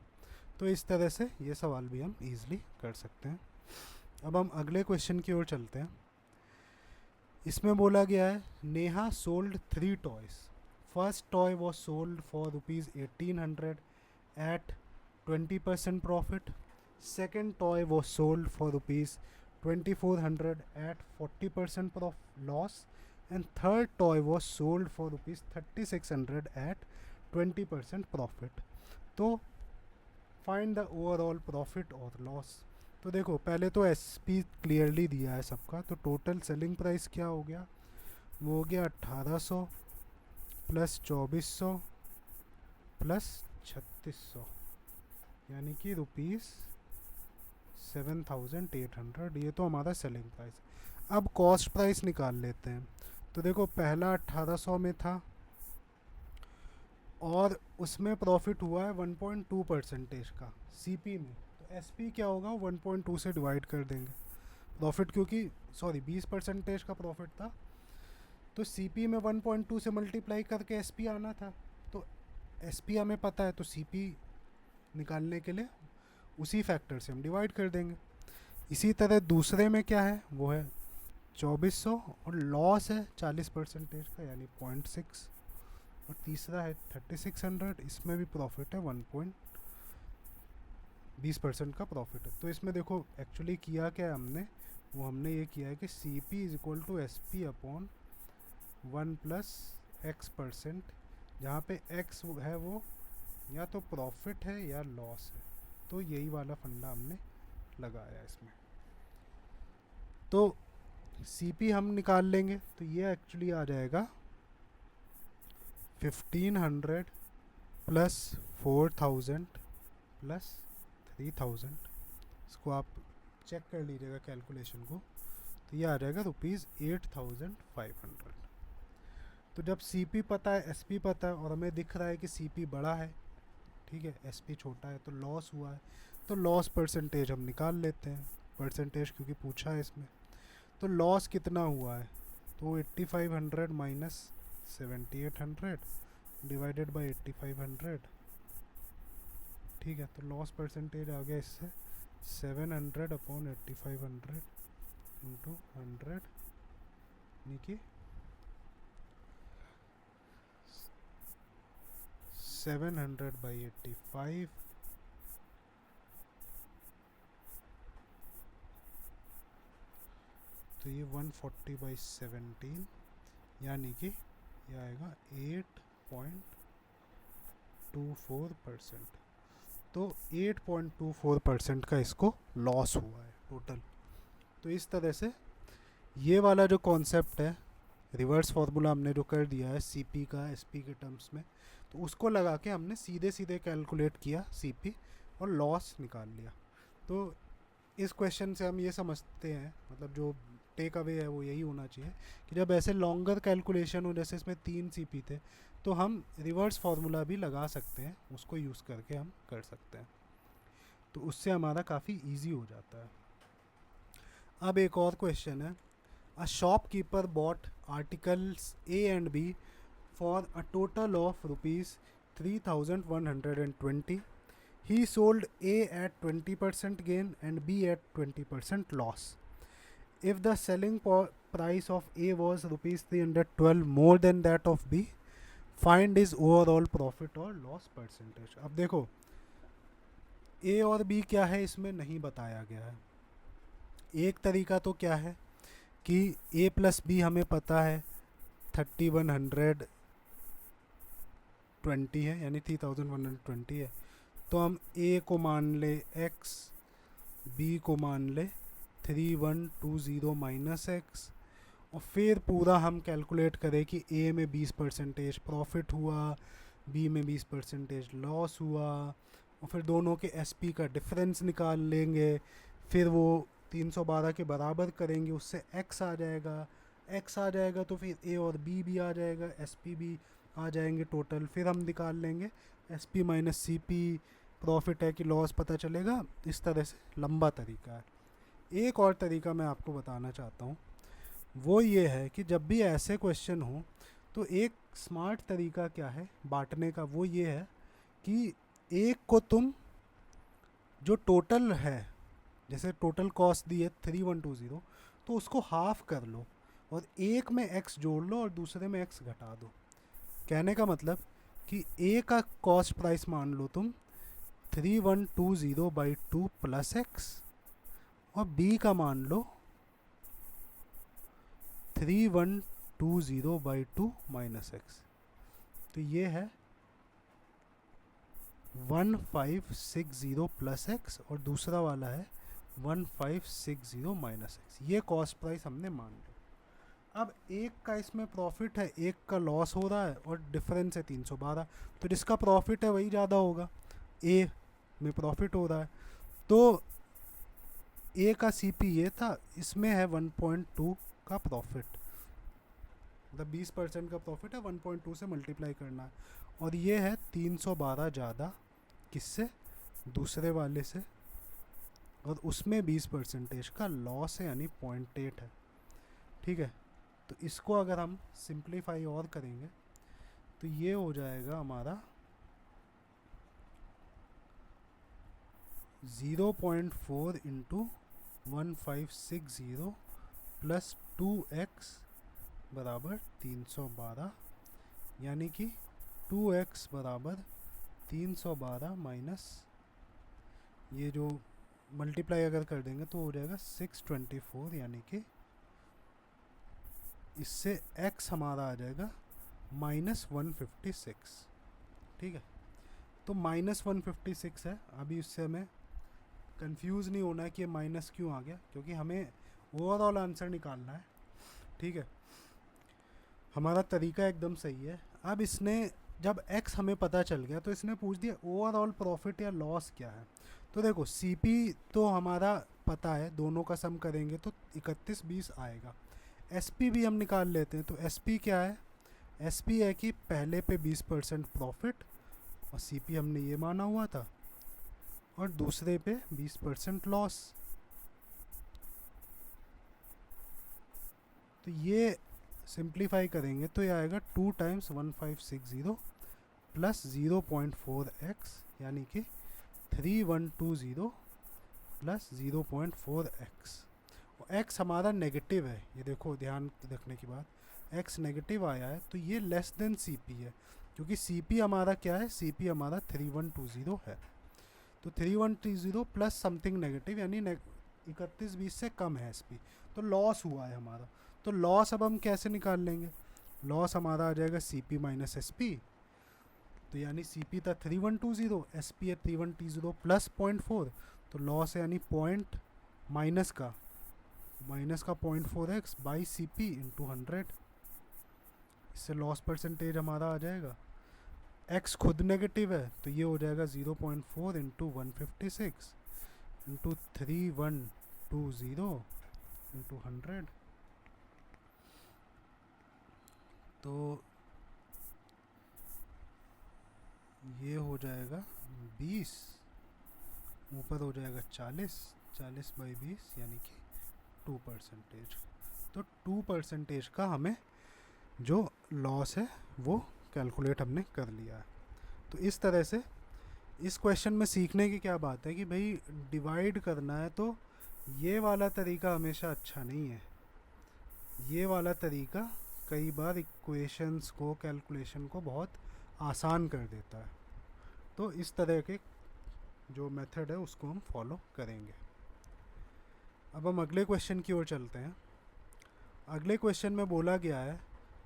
तो इस तरह से ये सवाल भी हम इजीली कर सकते हैं। अब हम अगले क्वेश्चन की ओर चलते हैं। इसमें बोला गया है Neha sold 3 toys. First toy was sold for ₹1800 at 20% profit. Second toy was sold for ₹2400 at 40% loss. And third toy was sold for ₹3600 at 20% profit. तो फाइंड द ओवरऑल प्रॉफिट और लॉस। तो देखो पहले तो एसपी क्लियरली दिया है सबका, तो टोटल सेलिंग प्राइस क्या हो गया, वो हो गया 1800 प्लस 2400 प्लस 3600 यानी कि ₹7800। ये तो हमारा सेलिंग प्राइस है। अब कॉस्ट प्राइस निकाल लेते हैं। तो देखो पहला 1800 में था और उसमें प्रॉफिट हुआ है 1.2% का सीपी में। तो एसपी क्या होगा, 1.2 से डिवाइड कर देंगे प्रॉफिट, क्योंकि 20% का प्रॉफिट था तो सीपी में 1.2 से मल्टीप्लाई करके एसपी आना था। तो एसपी हमें पता है तो सीपी निकालने के लिए उसी फैक्टर से हम डिवाइड कर देंगे। इसी तरह दूसरे में क्या है, वो है 2400 और लॉस है 40% का यानी 0.6। और तीसरा है 3600, इसमें भी प्रॉफिट है 1.20% का प्रॉफिट है। तो इसमें देखो एक्चुअली किया क्या है हमने, वो हमने ये किया है कि C P is equal to S P upon 1 plus x%, जहाँ पे x है वो या तो प्रॉफिट है या लॉस है। तो यही वाला फंडा हमने लगाया इसमें। तो सी पी हम निकाल लेंगे तो ये एक्चुअली आ जाएगा 1500 प्लस 4000 प्लस 3000। इसको आप चेक कर लीजिएगा कैलकुलेशन को, तो ये आ जाएगा ₹8500। तो जब सीपी पता है, एसपी पता है और हमें दिख रहा है कि सीपी बड़ा है, ठीक है, एसपी छोटा है, तो लॉस हुआ है, तो लॉस परसेंटेज हम निकाल लेते हैं, परसेंटेज क्योंकि पूछा है इसमें। तो लॉस कितना हुआ है, तो 8500 माइनस 7800 डिवाइडेड बाय 8500, ठीक है। तो लॉस परसेंटेज आ गया इससे 700 अपॉन 8500 इंटू 100 यानी कि 700/85 तो ये 140/17 यानी कि ये आएगा 8.24%। तो 8.24% का इसको लॉस हुआ है टोटल। तो इस तरह से ये वाला जो कॉन्सेप्ट है, रिवर्स फार्मूला हमने जो कर दिया है सीपी का एसपी के टर्म्स में, तो उसको लगा के हमने सीधे सीधे कैलकुलेट किया सीपी और लॉस निकाल लिया। तो इस क्वेश्चन से हम ये समझते हैं, मतलब जो टेक अवे है वो यही होना चाहिए कि जब ऐसे लॉन्गर कैलकुलेशन हो, जैसे इसमें 3 सीपी थे, तो हम रिवर्स फार्मूला भी लगा सकते हैं, उसको यूज़ करके हम कर सकते हैं। तो उससे हमारा काफ़ी ईजी हो जाता है। अब एक और क्वेश्चन है, a shopkeeper bought articles A and B for a total of ₹3120। He sold A at 20% gain and B at 20% loss. If the selling price of A was ₹312 more than that of B, find his overall profit or loss percentage. अब देखो A और B क्या है इसमें नहीं बताया गया है। एक तरीका तो क्या है कि A प्लस B हमें पता है 3120 है यानी 3120 है, तो हम A को मान ले x, B को मान ले 3120 माइनस x, और फिर पूरा हम कैलकुलेट करें कि A में 20% प्रॉफिट हुआ, B में 20% लॉस हुआ, और फिर दोनों के SP का डिफरेंस निकाल लेंगे, फिर वो 312 के बराबर करेंगे, उससे x आ जाएगा, x आ जाएगा तो फिर A और B भी आ जाएगा, SP भी, आ जाएंगे टोटल, फिर हम निकाल लेंगे S P minus C P, profit है कि लॉस पता चलेगा। इस तरह से लंबा तरीका है। एक और तरीका मैं आपको बताना चाहता हूँ, वो ये है कि जब भी ऐसे क्वेश्चन हो तो एक स्मार्ट तरीका क्या है बांटने का, वो ये है कि एक को तुम जो टोटल है, जैसे टोटल कॉस्ट दी है 3120, तो उसको हाफ कर लो और एक में x जोड़ लो और दूसरे में x घटा दो। कहने का मतलब कि ए का कॉस्ट प्राइस मान लो तुम 3120/2 प्लस एक्स, और बी का मान लो 3120/2 माइनस एक्स। तो ये है 1560 प्लस एक्स और दूसरा वाला है 1560 माइनस एक्स। ये कॉस्ट प्राइस हमने मान ली। अब एक का इसमें प्रॉफिट है, एक का लॉस हो रहा है और डिफरेंस है 312, तो जिसका प्रॉफिट है वही ज़्यादा होगा। ए में प्रॉफिट हो रहा है, तो ए का सीपी ये था, इसमें है 1.2 का प्रॉफिट, मतलब 20% का प्रॉफिट है, 1.2 से मल्टीप्लाई करना है। और ये है 312 ज़्यादा किससे, दूसरे वाले से, और उसमें 20% का लॉस है, यानी 0.8 है। ठीक है, तो इसको अगर हम सिंप्लीफाई और करेंगे तो ये हो जाएगा हमारा 0.4 इंटू 1560 प्लस 2x बराबर 312, यानी कि 2x बराबर 312 माइनस ये जो मल्टीप्लाई अगर कर देंगे तो हो जाएगा 624, यानी कि इससे x हमारा आ जाएगा -156। ठीक है, तो -156 है। अभी इससे हमें कंफ्यूज नहीं होना है कि ये माइनस क्यों आ गया, क्योंकि हमें ओवरऑल आंसर निकालना है। ठीक है, हमारा तरीका एकदम सही है। अब इसने जब x हमें पता चल गया तो इसने पूछ दिया ओवरऑल प्रॉफिट या लॉस क्या है। तो देखो CP तो हमारा पता है, दोनों का सम करेंगे तो 3120 आएगा। SP भी हम निकाल लेते हैं, तो SP क्या है, SP है कि पहले पे 20% प्रॉफिट, और CP हमने ये माना हुआ था, और दूसरे पे 20% लॉस। तो ये सिंप्लीफाई करेंगे तो ये आएगा 2 टाइम्स 1560 प्लस 0.4x, यानी कि 3120 प्लस 0.4x। और x हमारा नेगेटिव है, ये देखो ध्यान रखने की बात, x नेगेटिव आया है तो ये लेस देन CP है, क्योंकि CP हमारा क्या है, CP हमारा 3120 है। तो 3120 प्लस समथिंग नेगेटिव, यानी 3120 से कम है SP, तो लॉस हुआ है हमारा। तो लॉस अब हम कैसे निकाल लेंगे, लॉस हमारा आ जाएगा CP माइनस SP, तो यानी CP था 3120, SP है 3120 प्लस 0.4, तो लॉस है यानी पॉइंट माइनस का 0.4x बाई CP इंटू 100। इससे लॉस परसेंटेज हमारा आ जाएगा, x खुद नेगेटिव है तो ये हो जाएगा 0.4 इंटू 156 इंटू 3120 इंटू 100। तो ये हो जाएगा 20, ऊपर हो जाएगा 40/20, यानी कि 2%। तो 2% का हमें जो लॉस है वो कैलकुलेट हमने कर लिया है। तो इस तरह से इस क्वेश्चन में सीखने की क्या बात है कि भाई डिवाइड करना है तो ये वाला तरीका हमेशा अच्छा नहीं है। ये वाला तरीका कई बार इक्वेशंस को, कैलकुलेशन को बहुत आसान कर देता है। तो इस तरह के जो मेथड है उसको हम फॉलो करेंगे। अब हम अगले क्वेश्चन की ओर चलते हैं। अगले क्वेश्चन में बोला गया है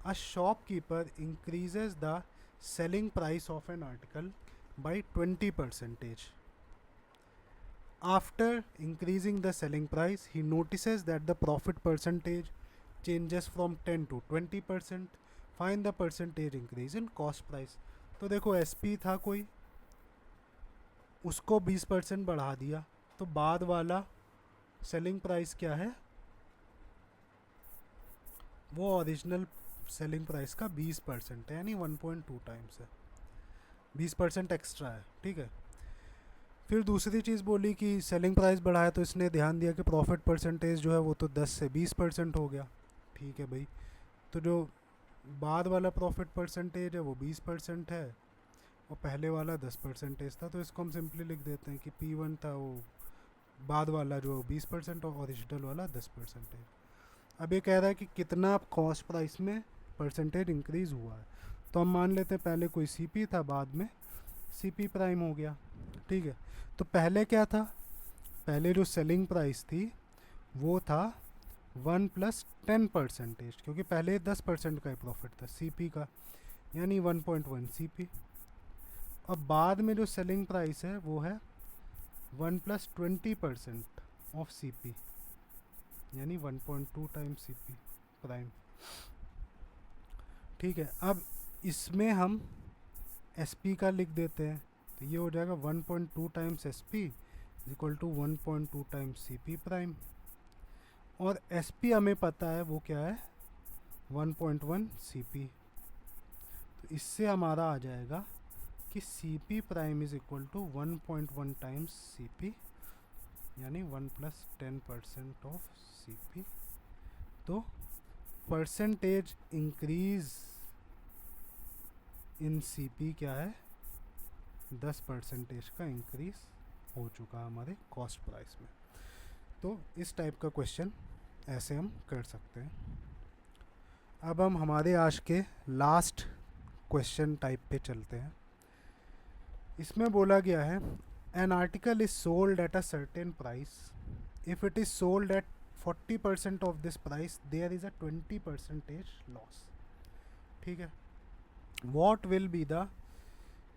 a shopkeeper increases the selling price of an article by 20%. After increasing the selling price, he notices that the profit percentage changes from 10 to 20%. Find the percentage increase in cost price. तो देखो SP था कोई, उसको 20% बढ़ा दिया, तो बाद वाला सेलिंग प्राइस क्या है, वो ओरिजिनल सेलिंग प्राइस का 20% है, यानी 1.2 टाइम्स है, 20% एक्स्ट्रा है, ठीक है। फिर दूसरी चीज़ बोली कि सेलिंग प्राइस बढ़ाया तो इसने ध्यान दिया कि प्रॉफिट परसेंटेज जो है वो तो 10 से 20% हो गया, ठीक है भाई। तो जो बाद वाला प्रॉफिट परसेंटेज है वो 20% है और पहले वाला 10% था, तो इसको हम सिंपली लिख देते हैं कि P1 था वो बाद वाला जो 20% और ओरिजिनल वाला 10% है। अब ये कह रहा है कि कितना कॉस्ट प्राइस में परसेंटेज इंक्रीज़ हुआ है, तो हम मान लेते हैं पहले कोई CP था, बाद में CP प्राइम हो गया, ठीक है। तो पहले क्या था, पहले जो सेलिंग प्राइस थी वो था 1 + 10%, क्योंकि पहले 10% का ही प्रॉफिट था CP का, यानी 1.1 CP। अब बाद में जो सेलिंग प्राइस है वो है 1 + 20% ऑफ CP, यानी 1.2 टाइम्स CP प्राइम, ठीक है। अब इसमें हम SP का लिख देते हैं, तो ये हो जाएगा 1.2 times SP equal to 1.2 times CP prime, और SP हमें पता है वो क्या है 1.1 CP। तो इससे हमारा आ जाएगा कि CP prime is equal to 1.1 times CP, यानी 1 + 10% ऑफ CP। तो परसेंटेज इंक्रीज इन CP क्या है, 10% का इंक्रीज हो चुका हमारे कॉस्ट प्राइस में। तो इस टाइप का क्वेश्चन ऐसे हम कर सकते हैं। अब हम हमारे आज के लास्ट क्वेश्चन टाइप पे चलते हैं। इसमें बोला गया है an article is sold at a certain price, if it is sold at 40% of this price there is a 20% loss, ठीक है। What will be the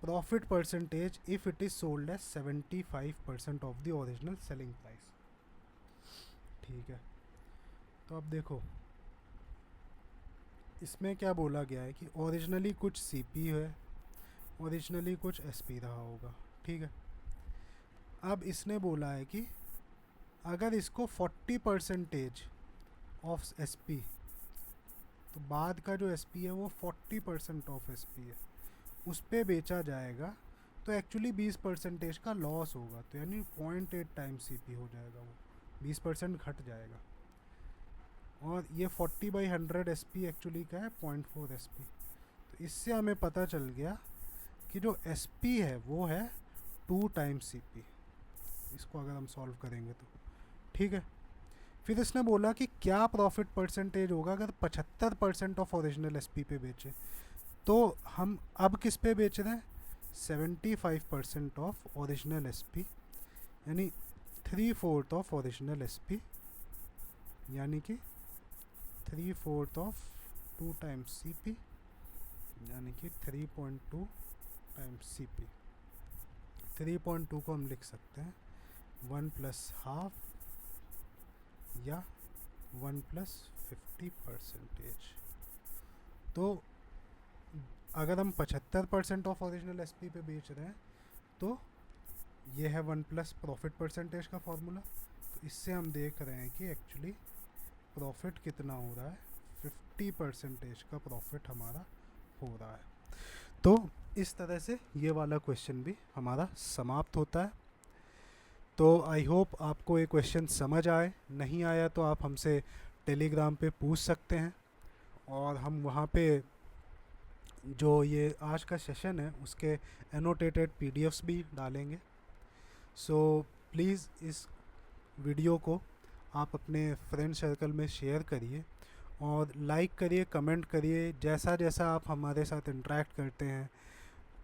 profit percentage if it is sold at 75% of the original selling price, ठीक है। तो अब देखो इसमें क्या बोला गया है कि ओरिजिनली कुछ CP है, ओरिजिनली कुछ SP रहा होगा, ठीक है। अब इसने बोला है कि अगर इसको 40% ऑफ SP, तो बाद का जो SP है वो 40% ऑफ SP है, उस पर बेचा जाएगा, तो एक्चुअली 20% का लॉस होगा, तो यानी 0.8 टाइम्स CP हो जाएगा, वो 20% घट जाएगा। और ये 40/100 SP एक्चुअली क्या है 0.4 SP। तो इससे हमें पता चल गया कि जो SP है वो है 2 टाइम्स CP, इसको अगर हम सॉल्व करेंगे तो, ठीक है। फिर इसने बोला कि क्या प्रॉफिट परसेंटेज होगा अगर 75% ऑफ ओरिजिनल SP पे बेचे, तो हम अब किस पे बेच रहे हैं 75% ऑफ ओरिजिनल SP, यानी 3/4 ऑफ ओरिजिनल SP, यानी कि 3/4 ऑफ 2 टाइम्स CP, यानी कि 3.2 टाइम्स CP। 3.2 को हम लिख सकते हैं 1 + ½ या 1 + 50%। तो अगर हम 75% ऑफ ओरिजिनल SP पे बेच रहे हैं तो ये है 1+ प्रॉफिट परसेंटेज का फॉर्मूला। तो इससे हम देख रहे हैं कि एक्चुअली प्रॉफिट कितना हो रहा है, 50% का प्रॉफिट हमारा हो रहा है। तो इस तरह से ये वाला क्वेश्चन भी हमारा समाप्त होता है। तो आई होप आपको ये क्वेश्चन समझ आए, नहीं आया तो आप हमसे टेलीग्राम पे पूछ सकते हैं, और हम वहाँ पे जो ये आज का सेशन है उसके एनोटेटेड PDFs भी डालेंगे। सो प्लीज़ इस वीडियो को आप अपने फ्रेंड सर्कल में शेयर करिए और लाइक करिए, कमेंट करिए। जैसा जैसा आप हमारे साथ इंटरेक्ट करते हैं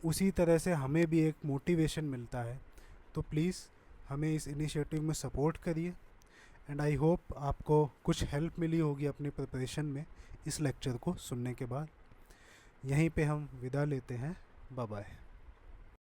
उसी तरह से हमें भी एक मोटिवेशन मिलता है। तो प्लीज़ हमें इस इनिशिएटिव में सपोर्ट करिए, एंड आई होप आपको कुछ हेल्प मिली होगी अपनी प्रिपरेशन में इस लेक्चर को सुनने के बाद। यहीं पे हम विदा लेते हैं, बाय बाय।